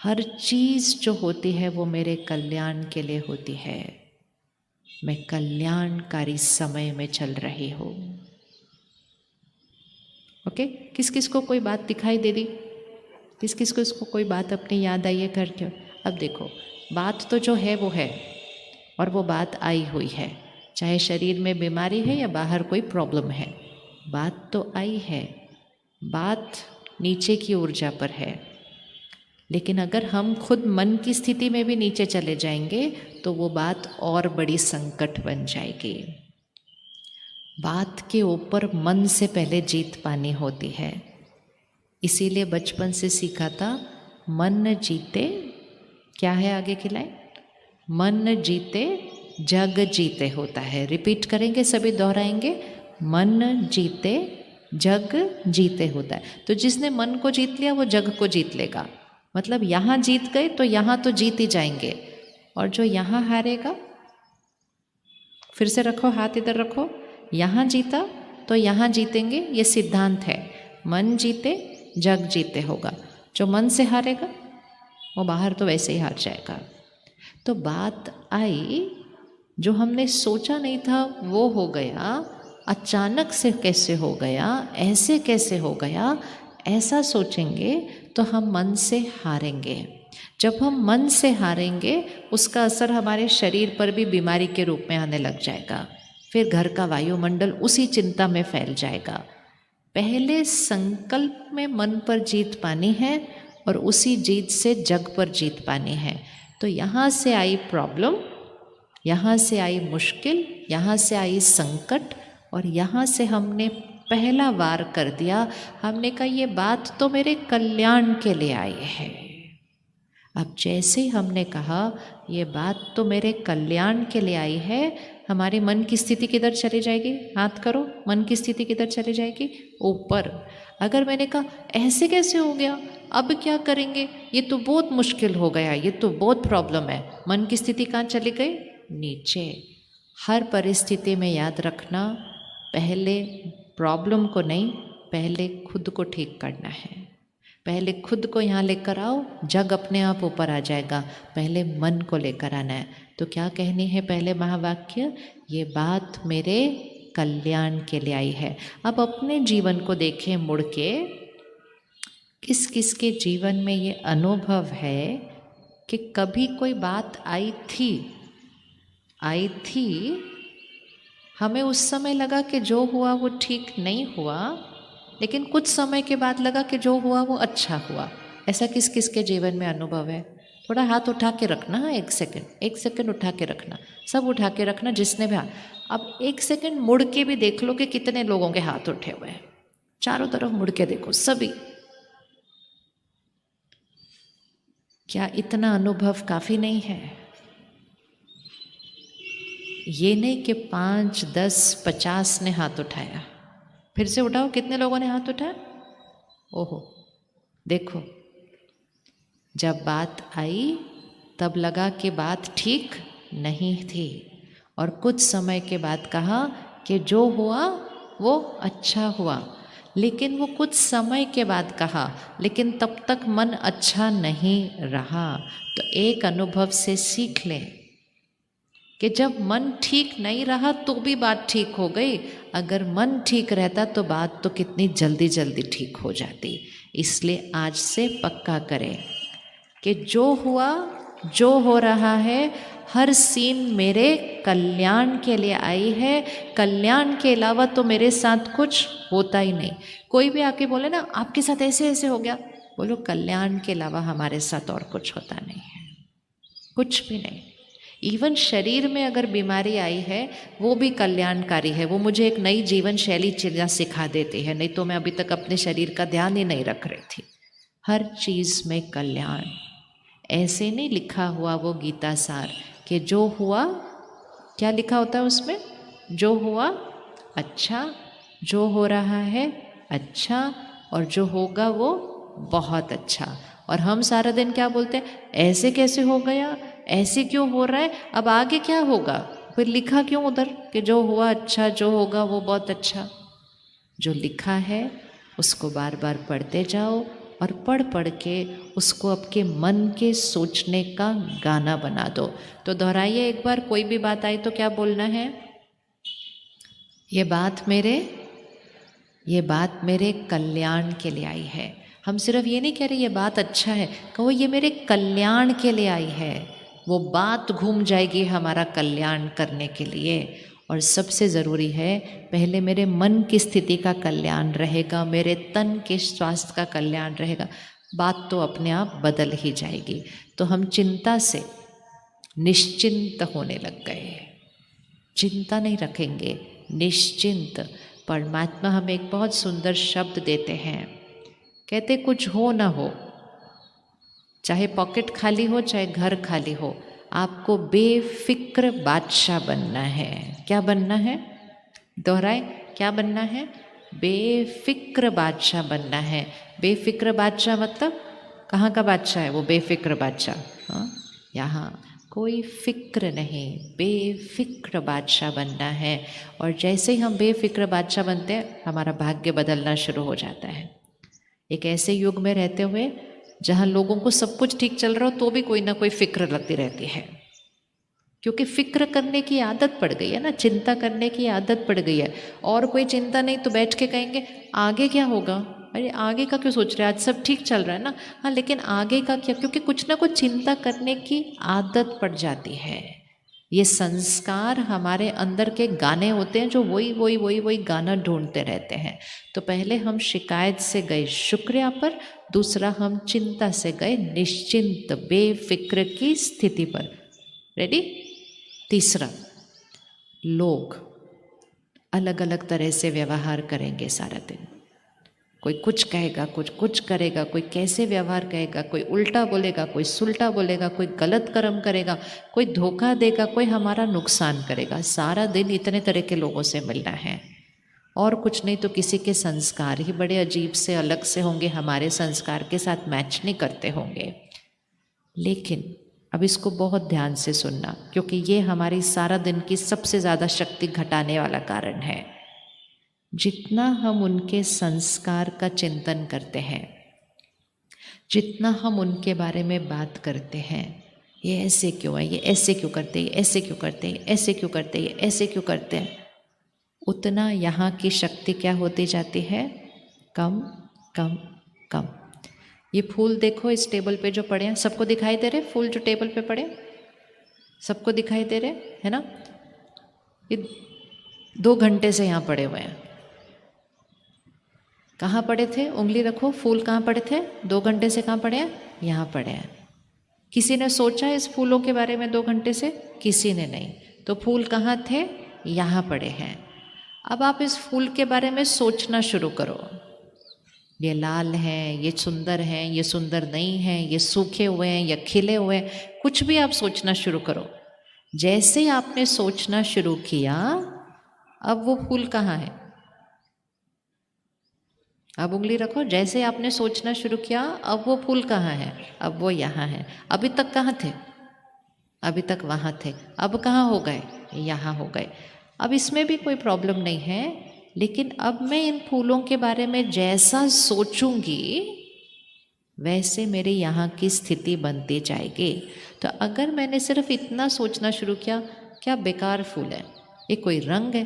हर चीज़ जो होती है वो मेरे कल्याण के लिए होती है। मैं कल्याणकारी समय में चल रही हूँ। ओके? किस किस को कोई बात दिखाई दे दी? किस किस को इसको कोई बात अपनी याद आई है करके? अब देखो, बात तो जो है वो है, और वो बात आई हुई है, चाहे शरीर में बीमारी है या बाहर कोई प्रॉब्लम है, बात तो आई है। बात नीचे की ऊर्जा पर है, लेकिन अगर हम खुद मन की स्थिति में भी नीचे चले जाएंगे तो वो बात और बड़ी संकट बन जाएगी। बात के ऊपर मन से पहले जीत पानी होती है। इसीलिए बचपन से सीखा था, मन जीते, क्या है आगे की लाइन, मन जीते जग जीते होता है। रिपीट करेंगे, सभी दोहराएंगे, मन जीते जग जीते होता है। तो जिसने मन को जीत लिया वो जग को जीत लेगा। मतलब यहाँ जीत गए तो यहाँ तो जीत ही जाएंगे, और जो यहाँ हारेगा, फिर से रखो, हाथ इधर रखो, यहाँ जीता तो यहाँ जीतेंगे, ये सिद्धांत है। मन जीते जग जीते होगा। जो मन से हारेगा वो बाहर तो वैसे ही हार जाएगा। तो बात आई, जो हमने सोचा नहीं था वो हो गया, अचानक से कैसे हो गया, ऐसे कैसे हो गया, ऐसा सोचेंगे तो हम मन से हारेंगे। जब हम मन से हारेंगे उसका असर हमारे शरीर पर भी बीमारी के रूप में आने लग जाएगा। फिर घर का वायुमंडल उसी चिंता में फैल जाएगा। पहले संकल्प में मन पर जीत पानी है और उसी जीत से जग पर जीत पानी है। तो यहाँ से आई प्रॉब्लम, यहाँ से आई मुश्किल, यहाँ से आई संकट, और यहाँ से हमने पहला वार कर दिया। हमने कहा ये बात तो मेरे कल्याण के लिए आई है। अब जैसे ही हमने कहा ये बात तो मेरे कल्याण के लिए आई है, हमारी मन की स्थिति किधर चली जाएगी? हाथ करो, मन की स्थिति किधर चली जाएगी? ऊपर। अगर मैंने कहा ऐसे कैसे हो गया, अब क्या करेंगे, ये तो बहुत मुश्किल हो गया, ये तो बहुत प्रॉब्लम है, मन की स्थिति कहाँ चली गई? नीचे। हर परिस्थिति में याद रखना, पहले प्रॉब्लम को नहीं, पहले खुद को ठीक करना है। पहले खुद को यहाँ लेकर आओ, जग अपने आप ऊपर आ जाएगा। पहले मन को लेकर आना है। तो क्या कहनी है पहले महावाक्य? ये बात मेरे कल्याण के लिए आई है। अब अपने जीवन को देखें मुड़ के, किस किस के जीवन में ये अनुभव है कि कभी कोई बात आई थी, हमें उस समय लगा कि जो हुआ वो ठीक नहीं हुआ, लेकिन कुछ समय के बाद लगा कि जो हुआ वो अच्छा हुआ। ऐसा किस किस के जीवन में अनुभव है? थोड़ा हाथ उठा के रखना, एक सेकंड उठा के रखना, सब उठा के रखना जिसने भी हाथ। अब एक सेकंड मुड़ के भी देख लो कि कितने लोगों के हाथ उठे हुए हैं। चारों तरफ मुड़ के देखो, सभी। क्या इतना अनुभव काफी नहीं है? ये नहीं कि 5, 10, 50 ने हाथ उठाया। फिर से उठाओ, कितने लोगों ने हाथ उठाया? ओहो, देखो, जब बात आई तब लगा कि बात ठीक नहीं थी, और कुछ समय के बाद कहा कि जो हुआ वो अच्छा हुआ। लेकिन वो कुछ समय के बाद कहा, लेकिन तब तक मन अच्छा नहीं रहा। तो एक अनुभव से सीख लें कि जब मन ठीक नहीं रहा तो भी बात ठीक हो गई, अगर मन ठीक रहता तो बात तो कितनी जल्दी जल्दी ठीक हो जाती। इसलिए आज से पक्का करें कि जो हुआ, जो हो रहा है, हर सीन मेरे कल्याण के लिए आई है। कल्याण के अलावा तो मेरे साथ कुछ होता ही नहीं। कोई भी आके बोले ना आपके साथ ऐसे ऐसे हो गया, बोलो कल्याण के अलावा हमारे साथ और कुछ होता नहीं है, कुछ भी नहीं। इवन शरीर में अगर बीमारी आई है वो भी कल्याणकारी है, वो मुझे एक नई जीवन शैली सिखा देती है, नहीं तो मैं अभी तक अपने शरीर का ध्यान ही नहीं रख रही थी। हर चीज़ में कल्याण। ऐसे नहीं लिखा हुआ वो गीता सार कि जो हुआ, क्या लिखा होता है उसमें? जो हुआ अच्छा, जो हो रहा है अच्छा, और जो होगा वो बहुत अच्छा। और हम सारा दिन क्या बोलते हैं? ऐसे कैसे हो गया, ऐसे क्यों हो रहा है, अब आगे क्या होगा? फिर लिखा क्यों उधर कि जो हुआ अच्छा, जो होगा वो बहुत अच्छा? जो लिखा है उसको बार बार पढ़ते जाओ, और पढ़ पढ़ के उसको आपके मन के सोचने का गाना बना दो। तो दोहराइए एक बार, कोई भी बात आई तो क्या बोलना है? ये बात मेरे कल्याण के लिए आई है। हम सिर्फ ये नहीं कह रहे ये बात अच्छा है, कहो ये मेरे कल्याण के लिए आई है। वो बात घूम जाएगी हमारा कल्याण करने के लिए। और सबसे ज़रूरी है, पहले मेरे मन की स्थिति का कल्याण रहेगा, मेरे तन के स्वास्थ्य का कल्याण रहेगा, बात तो अपने आप बदल ही जाएगी। तो हम चिंता से निश्चिंत होने लग गए, चिंता नहीं रखेंगे, निश्चिंत। परमात्मा हमें एक बहुत सुंदर शब्द देते हैं, कहते कुछ हो ना हो, चाहे पॉकेट खाली हो चाहे घर खाली हो, आपको बेफिक्र बादशाह बनना है। क्या बनना है? दोहराए, क्या बनना है? बेफिक्र बादशाह बनना है। बेफिक्र बादशाह मतलब कहाँ का बादशाह है वो बेफिक्र बादशाह? हाँ, यहाँ कोई फिक्र नहीं, बेफिक्र बादशाह बनना है। और जैसे ही हम बेफिक्र बादशाह बनते हैं, हमारा भाग्य बदलना शुरू हो जाता है। एक ऐसे युग में रहते हुए जहाँ लोगों को सब कुछ ठीक चल रहा हो तो भी कोई ना कोई फिक्र लगती रहती है, क्योंकि फिक्र करने की आदत पड़ गई है ना, चिंता करने की आदत पड़ गई है। और कोई चिंता नहीं तो बैठ के कहेंगे आगे क्या होगा। अरे आगे का क्यों सोच रहे हैं, आज सब ठीक चल रहा है ना। हाँ, लेकिन आगे का क्या, क्योंकि कुछ ना कुछ चिंता करने की आदत पड़ जाती है। ये संस्कार हमारे अंदर के गाने होते हैं जो वही गाना ढूंढते रहते हैं। तो पहले हम शिकायत से गए शुक्रिया पर, दूसरा हम चिंता से गए निश्चिंत बेफिक्र की स्थिति पर। रेडी? तीसरा, लोग अलग अलग तरह से व्यवहार करेंगे सारा दिन। कोई कुछ कहेगा, कुछ करेगा, कोई कैसे व्यवहार कहेगा, कोई उल्टा बोलेगा, कोई सुलटा बोलेगा, कोई गलत कर्म करेगा, कोई धोखा देगा, कोई हमारा नुकसान करेगा। सारा दिन इतने तरह के लोगों से मिलना है। और कुछ नहीं तो किसी के संस्कार ही बड़े अजीब से अलग से होंगे, हमारे संस्कार के साथ मैच नहीं करते होंगे। लेकिन अब इसको बहुत ध्यान से सुनना, क्योंकि ये हमारी सारा दिन की सबसे ज़्यादा शक्ति घटाने वाला कारण है। जितना हम उनके संस्कार का चिंतन करते हैं, जितना हम उनके बारे में बात करते हैं, ये ऐसे क्यों है, ये ऐसे क्यों करते हैं, ऐसे क्यों करते हैं, ऐसे क्यों करते हैं, ऐसे क्यों करते हैं, उतना यहाँ की शक्ति क्या होती जाती है? कम कम कम। ये फूल देखो इस टेबल पे जो पड़े हैं, सबको दिखाई दे रहे फूल जो टेबल पे पड़े? सबको दिखाई दे रहे है ना? ये 2 घंटे से यहाँ पड़े हुए हैं। कहाँ पड़े थे? उंगली रखो, फूल कहाँ पड़े थे? 2 घंटे से कहाँ पड़े हैं? यहाँ पड़े हैं। किसी ने सोचा इस फूलों के बारे में 2 घंटे से? किसी ने नहीं। तो फूल कहाँ थे? यहाँ पड़े हैं। अब आप इस फूल के बारे में सोचना शुरू करो। ये लाल हैं, ये सुंदर नहीं हैं, ये सूखे हुए हैं या खिले हुए हैं, कुछ भी आप सोचना शुरू करो। जैसे आपने सोचना शुरू किया, अब वो फूल कहाँ है? अब उंगली रखो, जैसे आपने सोचना शुरू किया, अब वो फूल कहाँ है? अब वो यहाँ है। अभी तक कहाँ थे? अभी तक वहाँ थे। अब कहाँ हो गए? यहाँ हो गए। अब इसमें भी कोई प्रॉब्लम नहीं है, लेकिन अब मैं इन फूलों के बारे में जैसा सोचूंगी वैसे मेरे यहाँ की स्थिति बनती जाएगी। तो अगर मैंने सिर्फ इतना सोचना शुरू किया, क्या बेकार फूल है, ये कोई रंग है,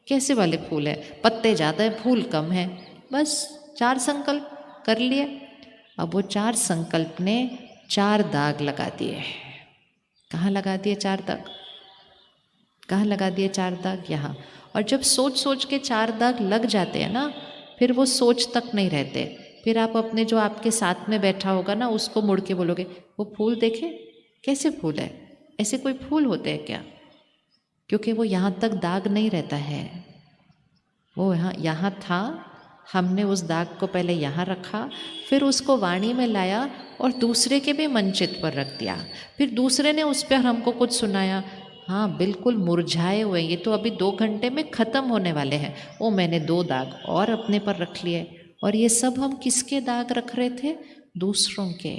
कैसे वाले फूल है, पत्ते ज़्यादा है, फूल कम है, बस 4 संकल्प कर लिए। अब वो 4 संकल्प ने 4 दाग लगा दिए। कहाँ लगा दिए 4 दाग? कहाँ लगा दिए 4 दाग? यहाँ। और जब सोच सोच के 4 दाग लग जाते हैं ना, फिर वो सोच तक नहीं रहते। फिर आप अपने जो आपके साथ में बैठा होगा ना, उसको मुड़ के बोलोगे वो फूल देखे, कैसे फूल है, ऐसे कोई फूल होते हैं क्या? क्योंकि वो यहाँ तक दाग नहीं रहता है। वो यहाँ था, हमने उस दाग को पहले यहाँ रखा, फिर उसको वाणी में लाया और दूसरे के भी मनचित पर रख दिया। फिर दूसरे ने उस पर हमको कुछ सुनाया, हाँ बिल्कुल मुरझाए हुए, ये तो अभी 2 घंटे में ख़त्म होने वाले हैं। वो मैंने 2 दाग और अपने पर रख लिए। और ये सब हम किसके दाग रख रहे थे? दूसरों के।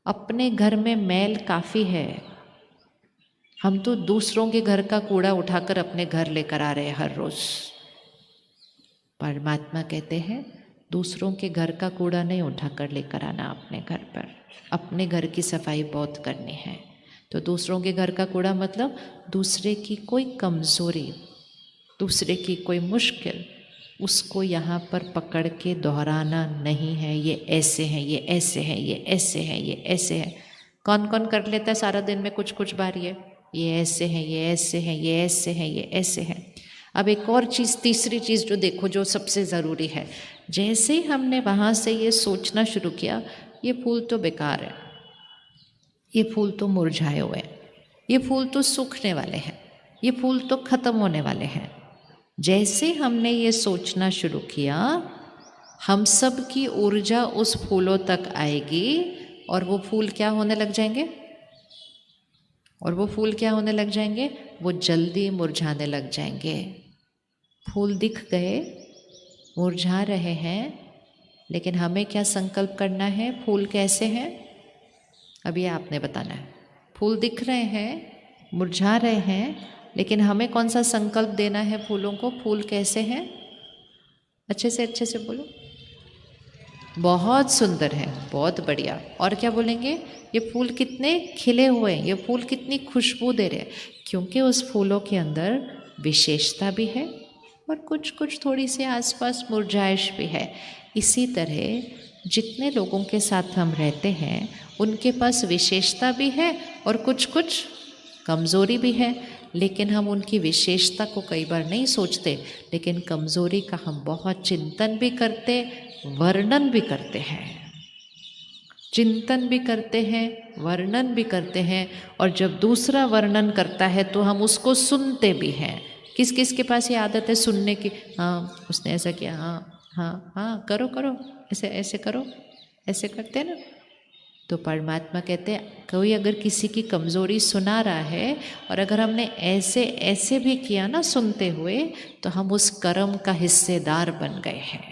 अपने घर में मैल काफ़ी है, हम तो दूसरों के घर का कूड़ा उठाकर अपने घर लेकर आ रहे हैं हर रोज़। परमात्मा कहते हैं दूसरों के घर का कूड़ा नहीं उठाकर लेकर आना अपने घर पर, अपने घर की सफाई बहुत करनी है। तो दूसरों के घर का कूड़ा मतलब दूसरे की कोई कमज़ोरी, दूसरे की कोई मुश्किल, उसको यहाँ पर पकड़ के दोहराना नहीं है। ये ऐसे हैं, ये ऐसे हैं, ये ऐसे हैं, ये ऐसे हैं। कौन कौन कर लेता है सारा दिन में कुछ कुछ बार ये ऐसे हैं, ये ऐसे हैं, ये ऐसे हैं, ये ऐसे हैं। अब एक और चीज़, तीसरी चीज़ जो देखो जो सबसे ज़रूरी है, जैसे ही हमने वहाँ से ये सोचना शुरू किया, ये फूल तो बेकार है, ये फूल तो मुरझाए हुए हैं, ये फूल तो सूखने वाले हैं, ये फूल तो खत्म होने वाले हैं। जैसे हमने ये सोचना शुरू किया, हम सब की ऊर्जा उस फूलों तक आएगी और वो फूल क्या होने लग जाएंगे, और वो फूल क्या होने लग जाएंगे, वो जल्दी मुरझाने लग जाएंगे। फूल दिख गए, मुरझा रहे हैं, लेकिन हमें क्या संकल्प करना है, फूल कैसे हैं, अभी आपने बताना है। फूल दिख रहे हैं, मुरझा रहे हैं, लेकिन हमें कौन सा संकल्प देना है फूलों को, फूल कैसे हैं, अच्छे से बोलो। बहुत सुंदर है, बहुत बढ़िया। और क्या बोलेंगे, ये फूल कितने खिले हुए हैं, ये फूल कितनी खुशबू दे रहे हैं, क्योंकि उस फूलों के अंदर विशेषता भी है और कुछ कुछ थोड़ी सी आसपास मुरझाइश भी है। इसी तरह जितने लोगों के साथ हम रहते हैं उनके पास विशेषता भी है और कुछ कुछ कमज़ोरी भी है, लेकिन हम उनकी विशेषता को कई बार नहीं सोचते, लेकिन कमज़ोरी का हम बहुत चिंतन भी करते, वर्णन भी करते हैं, चिंतन भी करते हैं, वर्णन भी करते हैं। और जब दूसरा वर्णन करता है तो हम उसको सुनते भी हैं। किस किस के पास ये आदत है सुनने की, हाँ उसने ऐसा किया, हाँ हाँ हाँ करो करो, ऐसे ऐसे करो, ऐसे करते हैं ना। तो परमात्मा कहते हैं कोई अगर किसी की कमज़ोरी सुना रहा है और अगर हमने ऐसे ऐसे भी किया ना सुनते हुए, तो हम उस कर्म का हिस्सेदार बन गए हैं,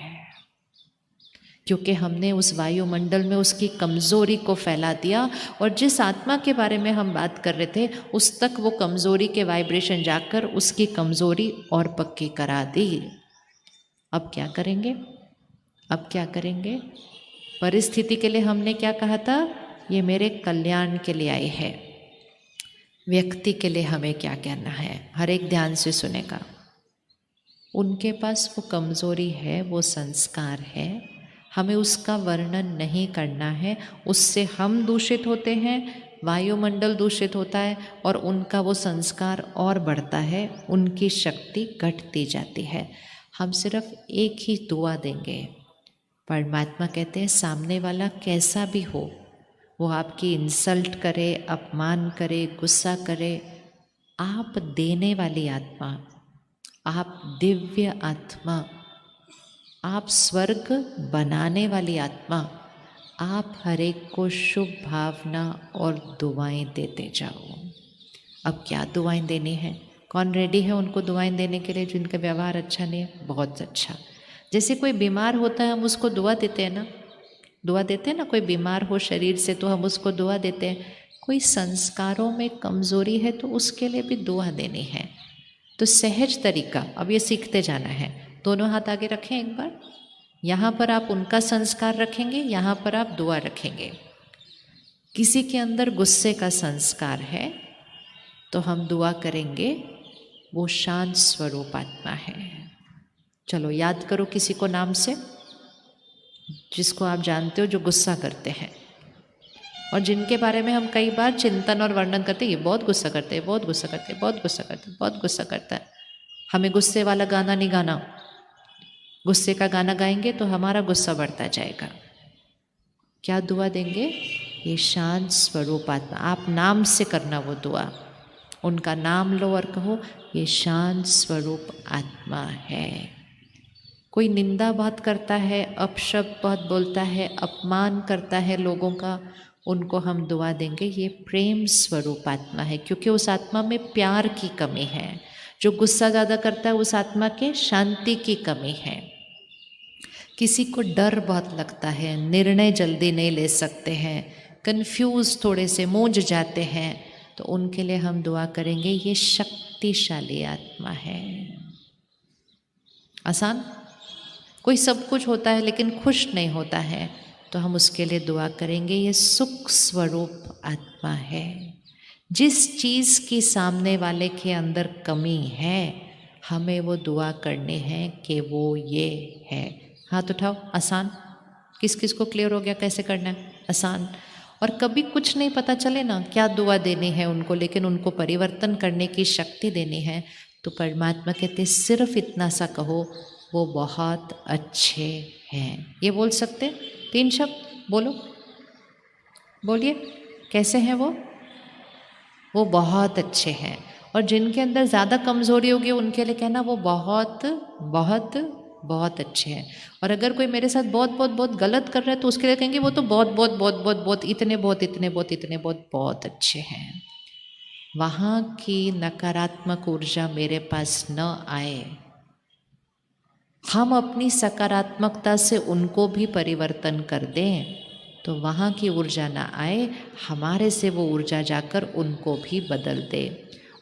क्योंकि हमने उस वायुमंडल में उसकी कमज़ोरी को फैला दिया। और जिस आत्मा के बारे में हम बात कर रहे थे उस तक वो कमज़ोरी के वाइब्रेशन जाकर उसकी कमज़ोरी और पक्की करा दी। अब क्या करेंगे, अब क्या करेंगे, परिस्थिति के लिए हमने क्या कहा था, ये मेरे कल्याण के लिए आई है। व्यक्ति के लिए हमें क्या कहना है, हर एक ध्यान से सुनेगा। उनके पास वो कमज़ोरी है, वो संस्कार है, हमें उसका वर्णन नहीं करना है। उससे हम दूषित होते हैं, वायुमंडल दूषित होता है और उनका वो संस्कार और बढ़ता है, उनकी शक्ति घटती जाती है। हम सिर्फ एक ही दुआ देंगे। परमात्मा कहते हैं सामने वाला कैसा भी हो, वो आपकी इंसल्ट करे, अपमान करे, गुस्सा करे, आप देने वाली आत्मा, आप दिव्य आत्मा, आप स्वर्ग बनाने वाली आत्मा, आप हर एक को शुभ भावना और दुआएं देते जाओ। अब क्या दुआएं देनी है, कौन रेडी है उनको दुआएं देने के लिए जिनका व्यवहार अच्छा नहीं है, बहुत अच्छा। जैसे कोई बीमार होता है हम उसको दुआ देते हैं ना, दुआ देते हैं ना, कोई बीमार हो शरीर से तो हम उसको दुआ देते हैं। कोई संस्कारों में कमज़ोरी है तो उसके लिए भी दुआ देनी है। तो सहज तरीका अब ये सीखते जाना है। दोनों हाथ आगे रखें एक बार, यहाँ पर आप उनका संस्कार रखेंगे, यहाँ पर आप दुआ रखेंगे। किसी के अंदर गुस्से का संस्कार है तो हम दुआ करेंगे, वो शांत स्वरूप आत्मा है। चलो याद करो किसी को नाम से, जिसको आप जानते हो जो गुस्सा करते हैं और जिनके बारे में हम कई बार चिंतन और वर्णन करते हैं, ये बहुत गुस्सा करते हैं, बहुत गुस्सा करते हैं, बहुत गुस्सा करते हैं, बहुत गुस्सा करता है। हमें गुस्से वाला गाना नहीं गाना, गुस्से का गाना गाएंगे तो हमारा गुस्सा बढ़ता जाएगा। क्या दुआ देंगे, ये शांत स्वरूप आत्मा, आप नाम से करना वो दुआ, उनका नाम लो और कहो ये शांत स्वरूप आत्मा है। कोई निंदा बहुत करता है, अपशब्द बहुत बोलता है, अपमान करता है लोगों का, उनको हम दुआ देंगे ये प्रेम स्वरूप आत्मा है, क्योंकि उस आत्मा में प्यार की कमी है। जो गुस्सा ज़्यादा करता है उस आत्मा के शांति की कमी है। किसी को डर बहुत लगता है, निर्णय जल्दी नहीं ले सकते हैं, कंफ्यूज थोड़े से मूंझ जाते हैं, तो उनके लिए हम दुआ करेंगे ये शक्तिशाली आत्मा है। आसान। कोई सब कुछ होता है लेकिन खुश नहीं होता है, तो हम उसके लिए दुआ करेंगे ये सुख स्वरूप आत्मा है। जिस चीज़ की सामने वाले के अंदर कमी है हमें वो दुआ करनी है कि वो ये है। हाथ उठाओ, आसान। किस किस को क्लियर हो गया कैसे करना है, आसान। और कभी कुछ नहीं पता चले ना क्या दुआ देनी है उनको, लेकिन उनको परिवर्तन करने की शक्ति देनी है, तो परमात्मा कहते सिर्फ इतना सा कहो वो बहुत अच्छे हैं। ये बोल सकते, 3 शब्द बोलो, बोलिए कैसे हैं वो बहुत अच्छे हैं। और जिनके अंदर ज़्यादा कमज़ोरी होगी उनके लिए कहना वो बहुत बहुत बहुत अच्छे हैं। और अगर कोई मेरे साथ बहुत बहुत बहुत गलत कर रहा है तो उसके लिए कहेंगे वो तो बहुत बहुत बहुत बहुत बहुत इतने बहुत इतने बहुत इतने बहुत बहुत अच्छे हैं। वहाँ की नकारात्मक ऊर्जा मेरे पास न आए, हम अपनी सकारात्मकता से उनको भी परिवर्तन कर दें तो वहाँ की ऊर्जा ना आए, हमारे से वो ऊर्जा जाकर उनको भी बदल दे।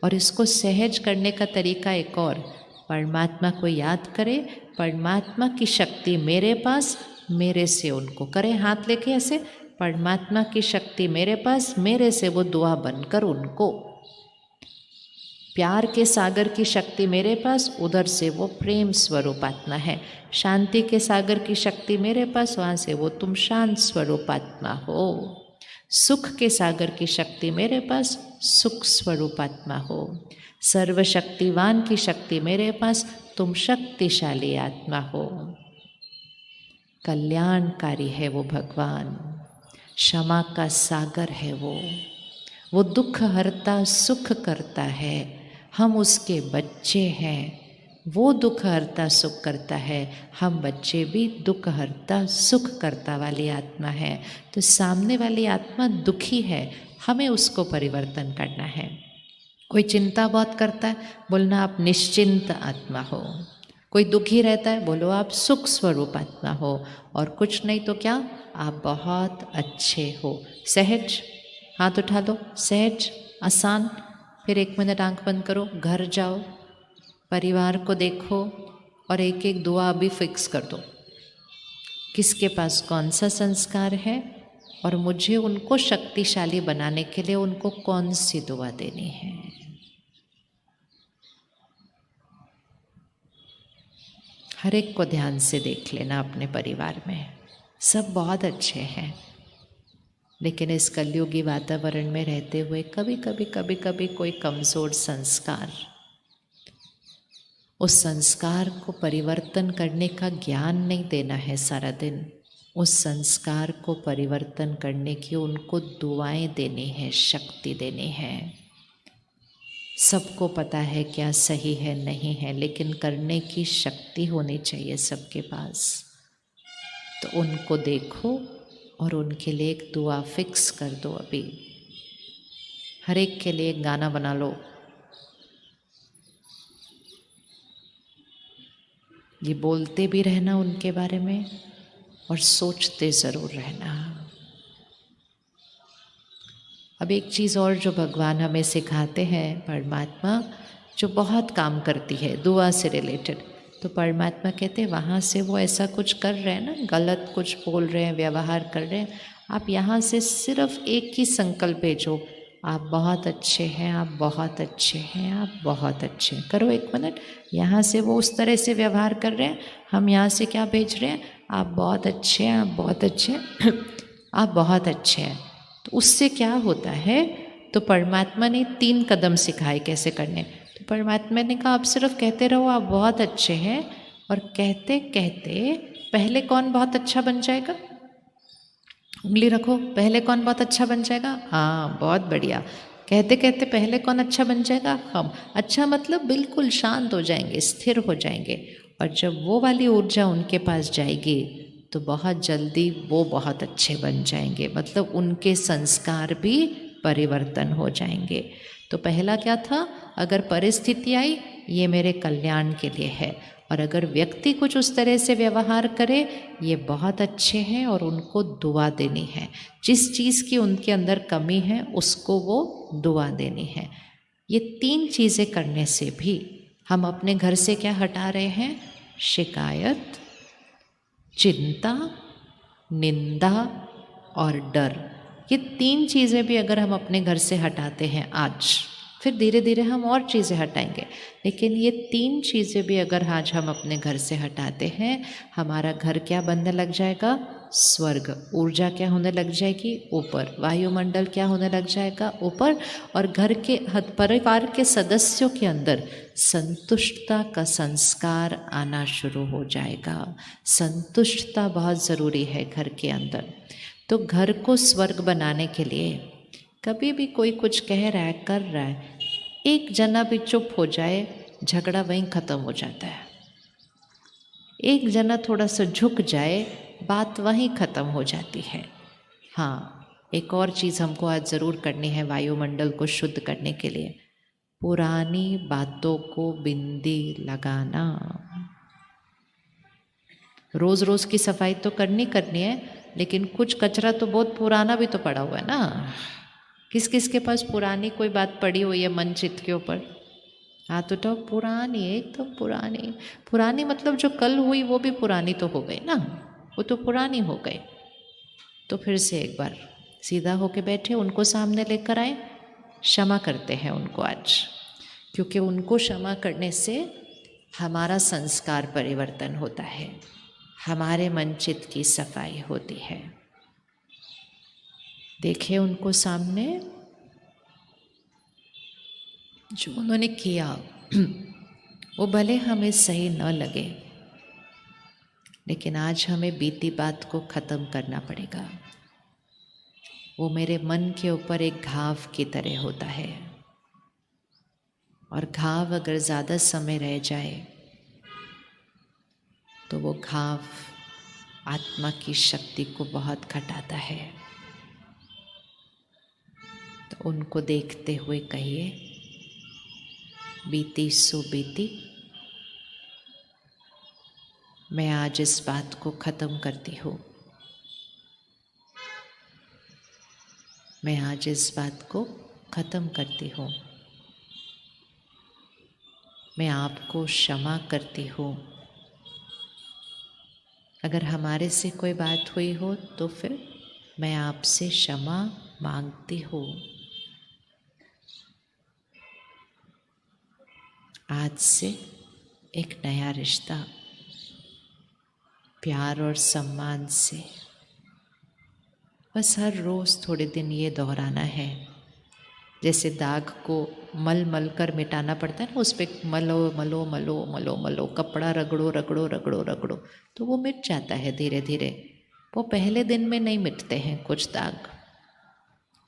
और इसको सहज करने का तरीका एक और, परमात्मा को याद करें, परमात्मा की शक्ति मेरे पास, मेरे से उनको करें, हाथ लेके ऐसे, परमात्मा की शक्ति मेरे पास, मेरे से वो दुआ बनकर उनको, प्यार के सागर की शक्ति मेरे पास, उधर से वो प्रेम स्वरूप आत्मा है। शांति के सागर की शक्ति मेरे पास, वहाँ से वो तुम शांत स्वरूप आत्मा हो। सुख के सागर की शक्ति मेरे पास, सुख स्वरूप आत्मा हो। सर्वशक्तिवान की शक्ति मेरे पास, तुम शक्तिशाली आत्मा हो। कल्याणकारी है वो भगवान, क्षमा का सागर है वो दुख हरता सुख करता है, हम उसके बच्चे हैं। वो दुख हरता सुख करता है, हम बच्चे भी दुख हरता सुख करता वाली आत्मा है। तो सामने वाली आत्मा दुखी है, हमें उसको परिवर्तन करना है। कोई चिंता बहुत करता है, बोलना आप निश्चिंत आत्मा हो। कोई दुखी रहता है, बोलो आप सुख स्वरूप आत्मा हो। और कुछ नहीं तो क्या, आप बहुत अच्छे हो। सहज, हाथ उठा लो, सहज आसान। फिर 1 मिनट आंख बंद करो, घर जाओ, परिवार को देखो और एक एक दुआ अभी फिक्स कर दो, किसके पास कौन सा संस्कार है और मुझे उनको शक्तिशाली बनाने के लिए उनको कौन सी दुआ देनी है। हर एक को ध्यान से देख लेना अपने परिवार में, सब बहुत अच्छे हैं, लेकिन इस कलयुगी वातावरण में रहते हुए कभी कभी कोई कमज़ोर संस्कार, उस संस्कार को परिवर्तन करने का ज्ञान नहीं देना है सारा दिन, उस संस्कार को परिवर्तन करने की उनको दुआएं देनी है, शक्ति देनी है। सबको पता है क्या सही है नहीं है, लेकिन करने की शक्ति होनी चाहिए सबके पास। तो उनको देखो और उनके लिए एक दुआ फिक्स कर दो। अभी हर एक के लिए एक गाना बना लो, ये बोलते भी रहना उनके बारे में और सोचते ज़रूर रहना। अब एक चीज़ और जो भगवान हमें सिखाते हैं, परमात्मा जो बहुत काम करती है दुआ से रिलेटेड, तो परमात्मा कहते हैं वहाँ से वो ऐसा कुछ कर रहे हैं ना, गलत कुछ बोल रहे हैं, व्यवहार कर रहे हैं, आप यहाँ से सिर्फ एक ही संकल्प भेजो, आप बहुत अच्छे हैं, आप बहुत अच्छे हैं, आप बहुत अच्छे हैं। करो 1 मिनट, यहाँ से वो उस तरह से व्यवहार कर रहे हैं, हम यहाँ से क्या भेज रहे हैं, आप बहुत अच्छे हैं, आप बहुत अच्छे हैं, आप बहुत अच्छे हैं। तो उससे क्या होता है, तो परमात्मा ने 3 कदम सिखाए कैसे करने। तो परमात्मा ने कहा आप सिर्फ कहते रहो आप बहुत अच्छे हैं, और कहते कहते पहले कौन बहुत अच्छा बन जाएगा, उंगली रखो, पहले कौन बहुत अच्छा बन जाएगा, हाँ बहुत बढ़िया। कहते कहते पहले कौन अच्छा बन जाएगा, हम। अच्छा मतलब बिल्कुल शांत हो जाएंगे, स्थिर हो जाएंगे। और जब वो वाली ऊर्जा उनके पास जाएगी तो बहुत जल्दी वो बहुत अच्छे बन जाएंगे, मतलब उनके संस्कार भी परिवर्तन हो जाएंगे। तो पहला क्या था, अगर परिस्थिति आई ये मेरे कल्याण के लिए है, और अगर व्यक्ति कुछ उस तरह से व्यवहार करे ये बहुत अच्छे हैं और उनको दुआ देनी है। जिस चीज़ की उनके अंदर कमी है उसको वो दुआ देनी है। ये 3 चीज़ें करने से भी हम अपने घर से क्या हटा रहे हैं, शिकायत, चिंता, निंदा और डर। ये 3 चीज़ें भी अगर हम अपने घर से हटाते हैं आज, फिर धीरे धीरे हम और चीज़ें हटाएंगे, लेकिन ये 3 चीज़ें भी अगर आज हम अपने घर से हटाते हैं, हमारा घर क्या बनने लग जाएगा, स्वर्ग। ऊर्जा क्या होने लग जाएगी, ऊपर। वायुमंडल क्या होने लग जाएगा, ऊपर। और घर के परिवार के सदस्यों के अंदर संतुष्टता का संस्कार आना शुरू हो जाएगा। संतुष्टता बहुत ज़रूरी है घर के अंदर। तो घर को स्वर्ग बनाने के लिए कभी भी कोई कुछ कह रहा है, कर रहा है, एक जना भी चुप हो जाए, झगड़ा वहीं ख़त्म हो जाता है। एक जना थोड़ा सा झुक जाए, बात वहीं ख़त्म हो जाती है। हाँ, एक और चीज़ हमको आज ज़रूर करनी है वायुमंडल को शुद्ध करने के लिए, पुरानी बातों को बिंदी लगाना। रोज़ रोज़ की सफाई तो करनी है, लेकिन कुछ कचरा तो बहुत पुराना भी तो पड़ा हुआ है ना। किस किस के पास पुरानी कोई बात पड़ी हुई है मन चित्त के ऊपर? हाथ उठाओ। पुरानी, एकदम पुरानी। पुरानी मतलब जो कल हुई वो भी पुरानी तो हो गई ना, वो तो पुरानी हो गई। तो फिर से एक बार सीधा होके बैठे, उनको सामने लेकर आए, क्षमा करते हैं उनको आज, क्योंकि उनको क्षमा करने से हमारा संस्कार परिवर्तन होता है, हमारे मन चित्त की सफाई होती है। देखिए उनको सामने, जो उन्होंने किया वो भले हमें सही न लगे, लेकिन आज हमें बीती बात को ख़त्म करना पड़ेगा। वो मेरे मन के ऊपर एक घाव की तरह होता है, और घाव अगर ज़्यादा समय रह जाए तो वो घाव आत्मा की शक्ति को बहुत घटाता है। तो उनको देखते हुए कहिए, बीती सो बीती, मैं आज इस बात को ख़त्म करती हूँ। मैं आज इस बात को ख़त्म करती हूँ। मैं आपको क्षमा करती हूँ। अगर हमारे से कोई बात हुई हो तो फिर मैं आपसे क्षमा मांगती हूँ। आज से एक नया रिश्ता प्यार और सम्मान से, बस हर रोज़ थोड़े दिन ये दोहराना है। जैसे दाग को मल मल कर मिटाना पड़ता है ना, उस पर मलो मलो मलो मलो मलो, कपड़ा रगड़ो रगड़ो रगड़ो रगड़ो, तो वो मिट जाता है धीरे धीरे। वो पहले दिन में नहीं मिटते हैं कुछ दाग,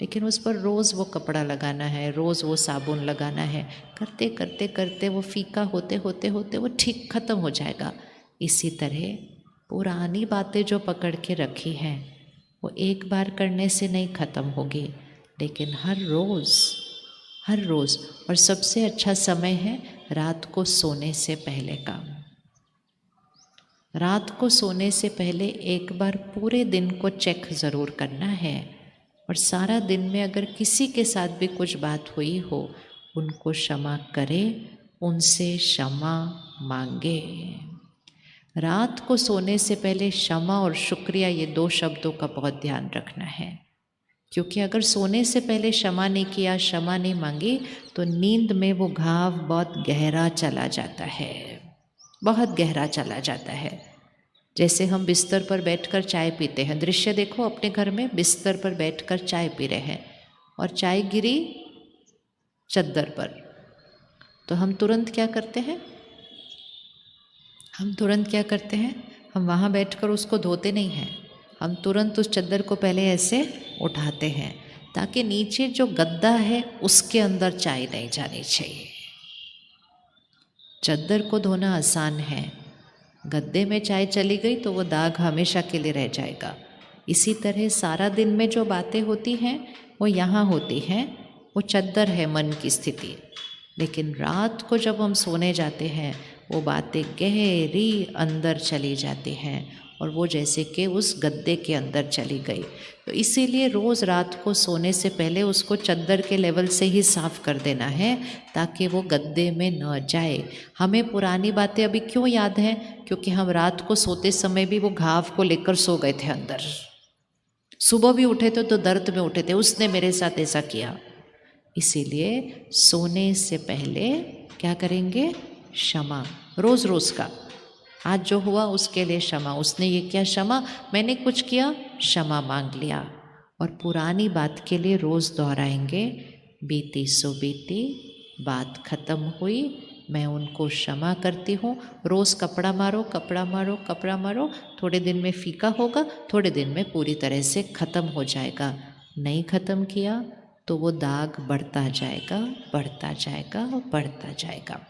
लेकिन उस पर रोज़ वो कपड़ा लगाना है, रोज़ वो साबुन लगाना है। करते करते करते वो फीका होते होते होते वो ठीक ख़त्म हो जाएगा। इसी तरह पुरानी बातें जो पकड़ के रखी हैं वो एक बार करने से नहीं ख़त्म होगी, लेकिन हर रोज़। और सबसे अच्छा समय है रात को सोने से पहले का। रात को सोने से पहले एक बार पूरे दिन को चेक ज़रूर करना है, और सारा दिन में अगर किसी के साथ भी कुछ बात हुई हो उनको क्षमा करें, उनसे क्षमा मांगे। रात को सोने से पहले क्षमा और शुक्रिया, ये 2 शब्दों का बहुत ध्यान रखना है, क्योंकि अगर सोने से पहले क्षमा नहीं किया, क्षमा नहीं मांगी, तो नींद में वो घाव बहुत गहरा चला जाता है, बहुत गहरा चला जाता है। जैसे हम बिस्तर पर बैठकर चाय पीते हैं, दृश्य देखो अपने घर में, बिस्तर पर बैठकर चाय पी रहे हैं और चाय गिरी चद्दर पर, तो हम तुरंत क्या करते हैं? हम वहाँ बैठकर उसको धोते नहीं हैं, हम तुरंत उस चद्दर को पहले ऐसे उठाते हैं, ताकि नीचे जो गद्दा है उसके अंदर चाय नहीं जानी चाहिए। चद्दर को धोना आसान है, गद्दे में चाय चली गई तो वो दाग हमेशा के लिए रह जाएगा। इसी तरह सारा दिन में जो बातें होती हैं वो यहाँ होती हैं, वो चद्दर है मन की स्थिति, लेकिन रात को जब हम सोने जाते हैं वो बातें गहरी अंदर चली जाती हैं, और वो जैसे कि उस गद्दे के अंदर चली गई। तो इसीलिए रोज़ रात को सोने से पहले उसको चद्दर के लेवल से ही साफ़ कर देना है, ताकि वो गद्दे में न जाए। हमें पुरानी बातें अभी क्यों याद हैं? क्योंकि हम रात को सोते समय भी वो घाव को लेकर सो गए थे अंदर। सुबह भी उठे थे तो दर्द में उठे थे, उसने मेरे साथ ऐसा किया। इसीलिए सोने से पहले क्या करेंगे? क्षमा, रोज़ रोज़ का। आज जो हुआ उसके लिए क्षमा, उसने ये किया क्षमा, मैंने कुछ किया क्षमा मांग लिया। और पुरानी बात के लिए रोज़ दोहराएंगे, बीती सो बीती, बात ख़त्म हुई, मैं उनको क्षमा करती हूँ। रोज़ कपड़ा मारो कपड़ा मारो कपड़ा मारो, थोड़े दिन में फीका होगा, थोड़े दिन में पूरी तरह से ख़त्म हो जाएगा। नहीं ख़त्म किया तो वो दाग बढ़ता जाएगा, बढ़ता जाएगा, बढ़ता जाएगा।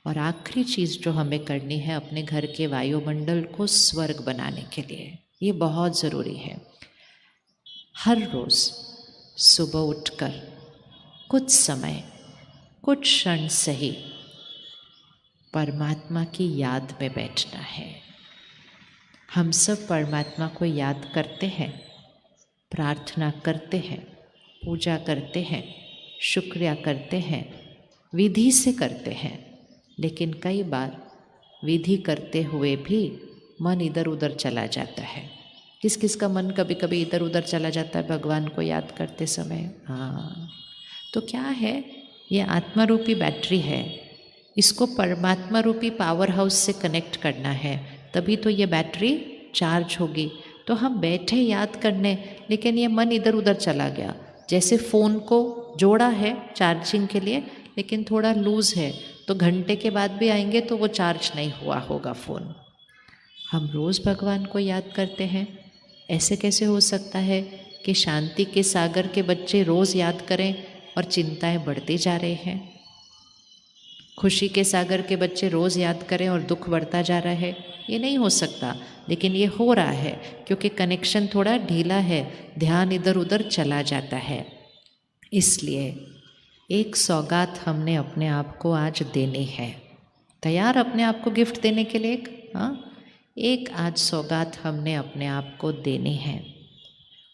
और आखिरी चीज़ जो हमें करनी है अपने घर के वायुमंडल को स्वर्ग बनाने के लिए, ये बहुत ज़रूरी है। हर रोज़ सुबह उठकर कुछ समय, कुछ क्षण सही परमात्मा की याद में बैठना है। हम सब परमात्मा को याद करते हैं, प्रार्थना करते हैं, पूजा करते हैं, शुक्रिया करते हैं, विधि से करते हैं, लेकिन कई बार विधि करते हुए भी मन इधर उधर चला जाता है। किस किस का मन कभी कभी इधर उधर चला जाता है भगवान को याद करते समय? हाँ, तो क्या है, ये आत्मा रूपी बैटरी है, इसको परमात्मा रूपी पावर हाउस से कनेक्ट करना है, तभी तो ये बैटरी चार्ज होगी। तो हम बैठे याद करने, लेकिन ये मन इधर उधर चला गया। जैसे फ़ोन को जोड़ा है चार्जिंग के लिए, लेकिन थोड़ा लूज़ है, तो घंटे के बाद भी आएंगे तो वो चार्ज नहीं हुआ होगा फ़ोन। हम रोज़ भगवान को याद करते हैं, ऐसे कैसे हो सकता है कि शांति के सागर के बच्चे रोज़ याद करें और चिंताएं बढ़ती जा रहे हैं? खुशी के सागर के बच्चे रोज़ याद करें और दुख बढ़ता जा रहा है? ये नहीं हो सकता, लेकिन ये हो रहा है क्योंकि कनेक्शन थोड़ा ढीला है, ध्यान इधर उधर चला जाता है। इसलिए एक सौगात हमने अपने आप को आज देनी है। तैयार अपने आप को गिफ्ट देने के लिए? एक आज सौगात हमने अपने आप को देनी है।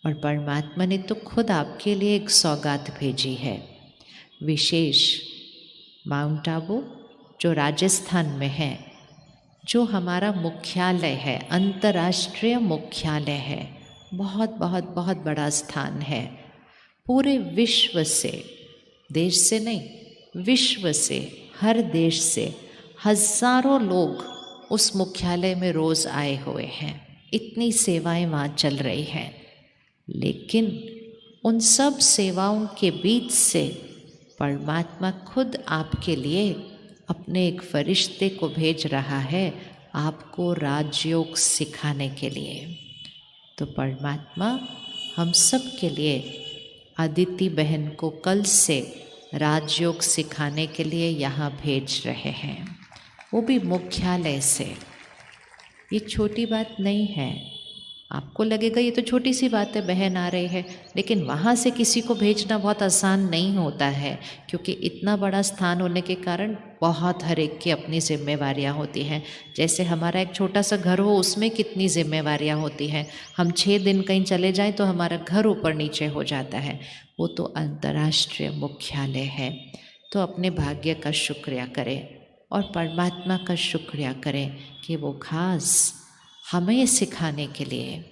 और परमात्मा ने तो खुद आपके लिए एक सौगात भेजी है, विशेष। माउंट आबू जो राजस्थान में है, जो हमारा मुख्यालय है, अंतर्राष्ट्रीय मुख्यालय है, बहुत बहुत बहुत बड़ा स्थान है। पूरे विश्व से, देश से नहीं, विश्व से, हर देश से हजारों लोग उस मुख्यालय में रोज़ आए हुए हैं। इतनी सेवाएं वहाँ चल रही हैं, लेकिन उन सब सेवाओं के बीच से परमात्मा खुद आपके लिए अपने एक फरिश्ते को भेज रहा है, आपको राजयोग सिखाने के लिए। तो परमात्मा हम सब के लिए अदिति बहन को कल से राजयोग सिखाने के लिए यहाँ भेज रहे हैं, वो भी मुख्यालय से। ये छोटी बात नहीं है। आपको लगेगा ये तो छोटी सी बात है, बहन आ रही है, लेकिन वहाँ से किसी को भेजना बहुत आसान नहीं होता है, क्योंकि इतना बड़ा स्थान होने के कारण बहुत हर एक की अपनी जिम्मेवारियाँ होती हैं। जैसे हमारा एक छोटा सा घर हो, उसमें कितनी जिम्मेवारियाँ होती हैं। हम 6 दिन कहीं चले जाएं तो हमारा घर ऊपर नीचे हो जाता है। वो तो अंतर्राष्ट्रीय मुख्यालय है। तो अपने भाग्य का शुक्रिया करें और परमात्मा का शुक्रिया करें कि वो खास हमें सिखाने के लिए,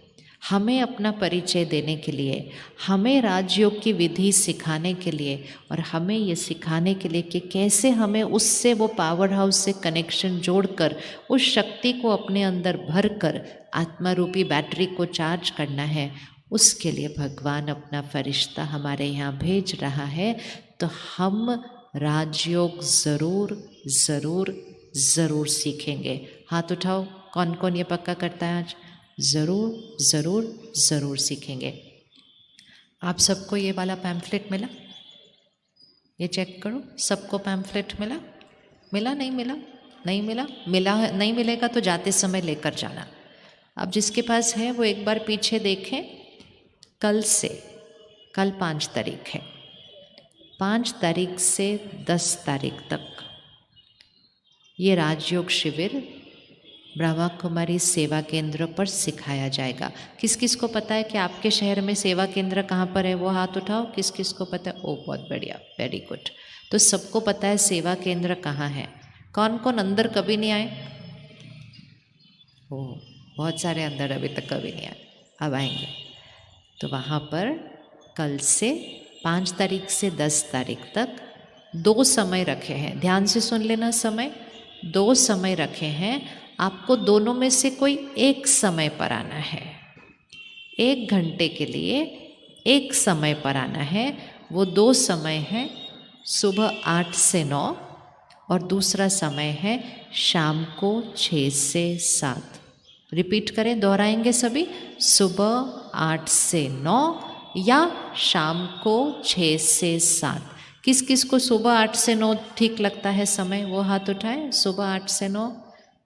हमें अपना परिचय देने के लिए, हमें राजयोग की विधि सिखाने के लिए, और हमें ये सिखाने के लिए कि कैसे हमें उससे, वो पावर हाउस से कनेक्शन जोड़कर उस शक्ति को अपने अंदर भरकर आत्मा रूपी बैटरी को चार्ज करना है। उसके लिए भगवान अपना फरिश्ता हमारे यहाँ भेज रहा है। तो हम राजयोग ज़रूर ज़रूर ज़रूर सीखेंगे। हाथ उठाओ, कौन कौन ये पक्का करता है आज? ज़रूर ज़रूर ज़रूर सीखेंगे। आप सबको ये वाला पैम्फलेट मिला? ये चेक करो, सबको पैम्फलेट मिला? मिला नहीं मिला? नहीं मिला? मिला नहीं मिलेगा तो जाते समय लेकर जाना। अब जिसके पास है वो एक बार पीछे देखें। कल से, कल 5 तारीख है, 5 तारीख से 10 तारीख तक ये राजयोग शिविर ब्रह्मा कुमारी सेवा केंद्र पर सिखाया जाएगा। किस किस को पता है कि आपके शहर में सेवा केंद्र कहाँ पर है? वो हाथ उठाओ। किस किस को पता है? ओ बहुत बढ़िया, वेरी गुड। तो सबको पता है सेवा केंद्र कहाँ है। कौन कौन अंदर कभी नहीं आए? ओ बहुत सारे अंदर अभी तक कभी नहीं आए, अब आएंगे। तो वहाँ पर कल से 5 तारीख से 10 तारीख तक 2 समय रखे हैं। ध्यान से सुन लेना, समय 2 समय रखे हैं। आपको दोनों में से कोई एक समय पर आना है। 1 घंटे के लिए एक समय पर आना है। वो 2 समय हैं, सुबह 8 से 9 और दूसरा समय है शाम को 6 से 7। रिपीट करें, दोहराएंगे सभी। सुबह 8 से 9 या शाम को 6 से 7। किस किस को सुबह 8 से 9 ठीक लगता है समय, वो हाथ उठाएं। सुबह 8 से 9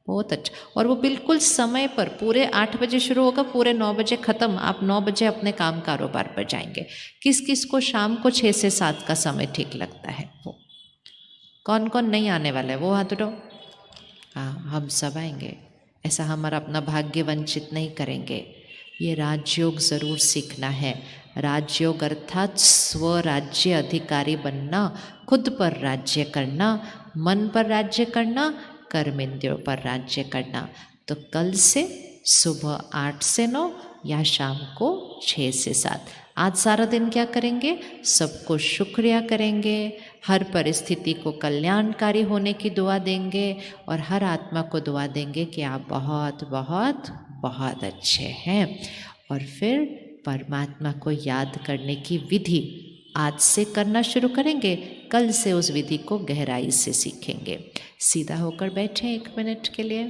बहुत अच्छा। और वो बिल्कुल समय पर, पूरे 8 बजे शुरू होगा, पूरे 9 बजे ख़त्म। आप 9 बजे अपने काम कारोबार पर जाएंगे। किस किस को शाम को 6 से 7 का समय ठीक लगता है? वो कौन कौन नहीं आने वाला है वो हाथ उठाओ। हाँ, हम सब आएंगे। ऐसा हमारा अपना भाग्य वंचित नहीं करेंगे। ये राजयोग ज़रूर सीखना है। राजयोग अर्थात स्वराज्य अधिकारी बनना, खुद पर राज्य करना, मन पर राज्य करना, कर्मेंद्रियों पर राज्य करना। तो कल से सुबह 8 से 9 या शाम को 6 से 7। आज सारा दिन क्या करेंगे? सबको शुक्रिया करेंगे, हर परिस्थिति को कल्याणकारी होने की दुआ देंगे और हर आत्मा को दुआ देंगे कि आप बहुत बहुत बहुत अच्छे हैं। और फिर परमात्मा को याद करने की विधि आज से करना शुरू करेंगे, कल से उस विधि को गहराई से सीखेंगे। सीधा होकर बैठे 1 मिनट के लिए।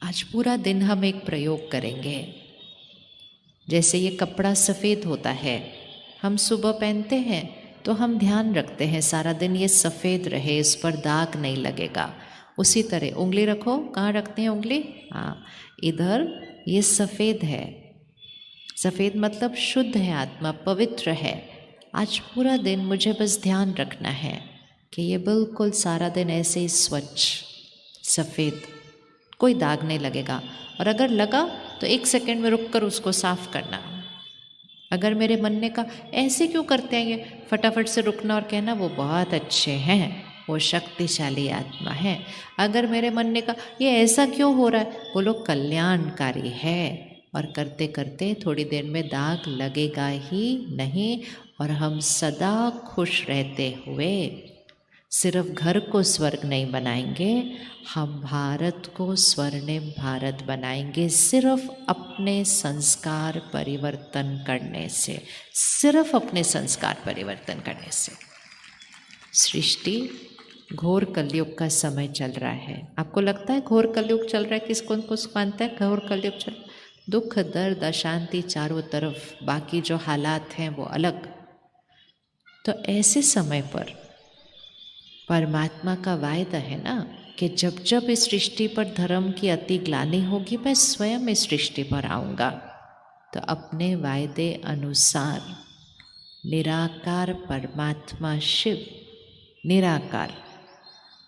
आज पूरा दिन हम एक प्रयोग करेंगे। जैसे ये कपड़ा सफ़ेद होता है, हम सुबह पहनते हैं तो हम ध्यान रखते हैं सारा दिन ये सफ़ेद रहे, इस पर दाग नहीं लगेगा। उसी तरह उंगली रखो, कहाँ रखते हैं उंगली? हाँ, इधर ये सफ़ेद है। सफ़ेद मतलब शुद्ध है, आत्मा पवित्र है। आज पूरा दिन मुझे बस ध्यान रखना है कि ये बिल्कुल सारा दिन ऐसे ही स्वच्छ सफ़ेद, कोई दाग नहीं लगेगा। और अगर लगा तो 1 सेकंड में रुक कर उसको साफ करना। अगर मेरे मन ने कहा ऐसे क्यों करते हैं ये, फटाफट से रुकना और कहना वो बहुत अच्छे हैं, वो शक्तिशाली आत्मा है। अगर मेरे मन ने कहा ये ऐसा क्यों हो रहा है, वो लोग कल्याणकारी है। और करते करते थोड़ी देर में दाग लगेगा ही नहीं और हम सदा खुश रहते हुए सिर्फ घर को स्वर्ग नहीं बनाएंगे, हम भारत को स्वर्णिम भारत बनाएंगे सिर्फ अपने संस्कार परिवर्तन करने से, सिर्फ अपने संस्कार परिवर्तन करने से। सृष्टि घोर कलयुग का समय चल रहा है। आपको लगता है घोर कलयुग चल रहा है? किसको मानता है घोर कलयुग चल? दुख दर्द अशांति चारों तरफ, बाकी जो हालात हैं वो अलग। तो ऐसे समय पर परमात्मा का वायदा है ना कि जब जब इस सृष्टि पर धर्म की अति ग्लानि होगी मैं स्वयं इस सृष्टि पर आऊँगा। तो अपने वायदे अनुसार निराकार परमात्मा शिव, निराकार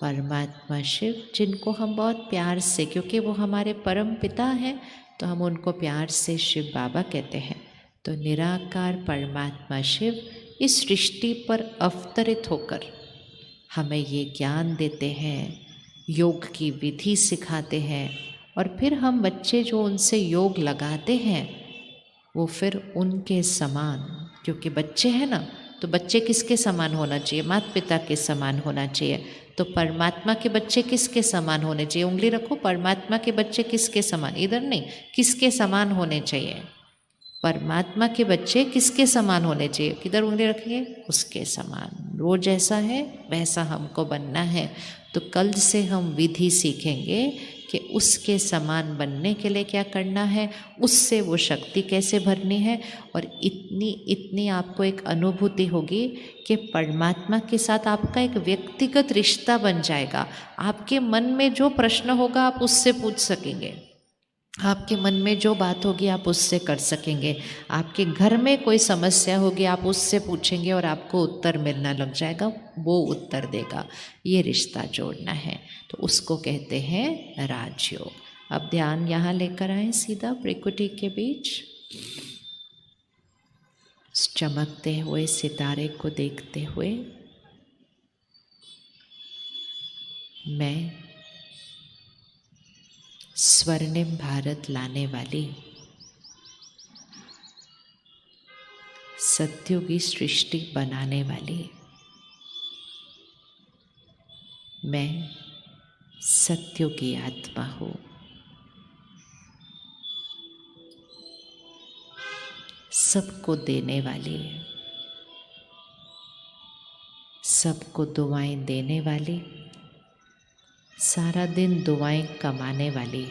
परमात्मा शिव, जिनको हम बहुत प्यार से, क्योंकि वो हमारे परम पिता हैं तो हम उनको प्यार से शिव बाबा कहते हैं। तो निराकार परमात्मा शिव इस सृष्टि पर अवतरित होकर हमें ये ज्ञान देते हैं, योग की विधि सिखाते हैं। और फिर हम बच्चे जो उनसे योग लगाते हैं वो फिर उनके समान, क्योंकि बच्चे हैं ना, तो बच्चे किसके समान होना चाहिए? माता पिता के समान होना चाहिए। तो परमात्मा के बच्चे किसके समान होने चाहिए? उंगली रखो, परमात्मा के बच्चे किसके समान? इधर नहीं, किसके समान होने चाहिए? परमात्मा के बच्चे किसके समान होने चाहिए? किधर उंगली रखिए? उसके समान। वो जैसा है वैसा हमको बनना है। तो कल से हम विधि सीखेंगे कि उसके समान बनने के लिए क्या करना है, उससे वो शक्ति कैसे भरनी है। और इतनी आपको एक अनुभूति होगी कि परमात्मा के साथ आपका एक व्यक्तिगत रिश्ता बन जाएगा। आपके मन में जो प्रश्न होगा आप उससे पूछ सकेंगे, आपके मन में जो बात होगी आप उससे कर सकेंगे, आपके घर में कोई समस्या होगी आप उससे पूछेंगे और आपको उत्तर मिलना लग जाएगा, वो उत्तर देगा। ये रिश्ता जोड़ना है, तो उसको कहते हैं राजयोग। अब ध्यान यहाँ लेकर आए सीधा भ्रिकुटी के बीच, चमकते हुए सितारे को देखते हुए मैं स्वर्णिम भारत लाने वाली सत्युगी सृष्टि बनाने वाली मैं सत्युगी आत्मा हूँ। सबको देने वाली, सबको दुआएं देने वाली, सारा दिन दुआएं कमाने वाली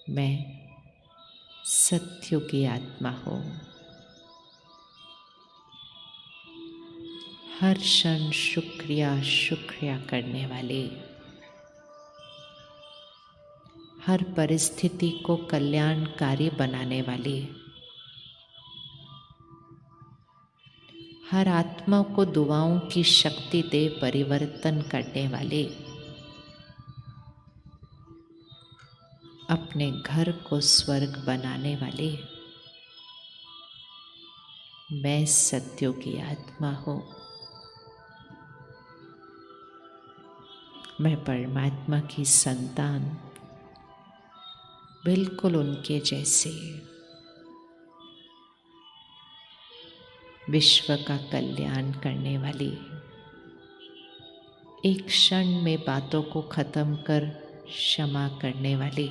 मैं सत्युगी आत्मा हो, हर क्षण शुक्रिया शुक्रिया करने वाले, हर परिस्थिति को कल्याणकारी बनाने वाली, हर आत्मा को दुआओं की शक्ति दे परिवर्तन करने वाले, अपने घर को स्वर्ग बनाने वाले, मैं सत्युगी आत्मा हूँ। मैं परमात्मा की संतान, बिल्कुल उनके जैसे, विश्व का कल्याण करने वाली, एक क्षण में बातों को खत्म कर क्षमा करने वाली,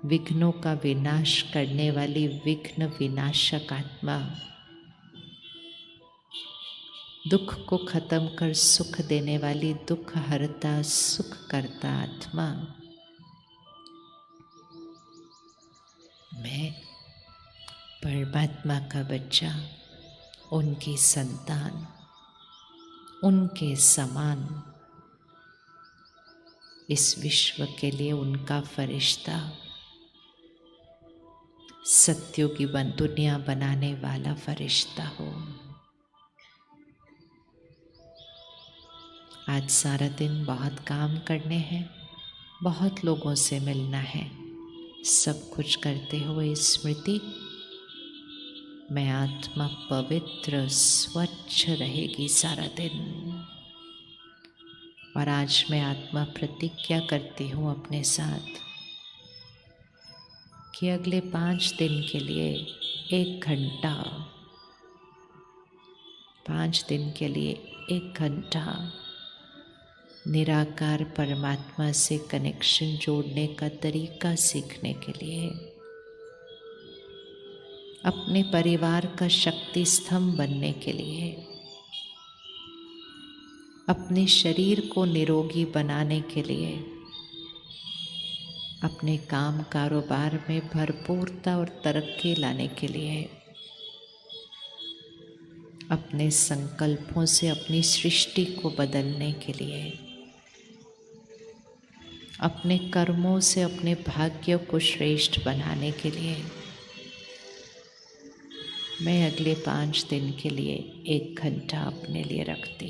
विघ्नों का विनाश करने वाली विघ्न विनाशक आत्मा, दुख को खत्म कर सुख देने वाली दुख हरता सुख करता आत्मा, मैं परमात्मा का बच्चा, उनकी संतान, उनके समान, इस विश्व के लिए उनका फरिश्ता, सत्युगी दुनिया बनाने वाला फरिश्ता हो। आज सारा दिन बहुत काम करने हैं, बहुत लोगों से मिलना है, सब कुछ करते हुए स्मृति, मैं आत्मा पवित्र स्वच्छ रहेगी सारा दिन। और आज मैं आत्मा प्रतिज्ञा करती हूँ अपने साथ कि अगले 5 दिन के लिए 1 घंटा, 5 दिन के लिए 1 घंटा निराकार परमात्मा से कनेक्शन जोड़ने का तरीका सीखने के लिए, अपने परिवार का शक्ति स्तंभ बनने के लिए, अपने शरीर को निरोगी बनाने के लिए, अपने काम कारोबार में भरपूरता और तरक्की लाने के लिए, अपने संकल्पों से अपनी सृष्टि को बदलने के लिए, अपने कर्मों से अपने भाग्य को श्रेष्ठ बनाने के लिए, मैं अगले 5 दिन के लिए 1 घंटा अपने लिए रखती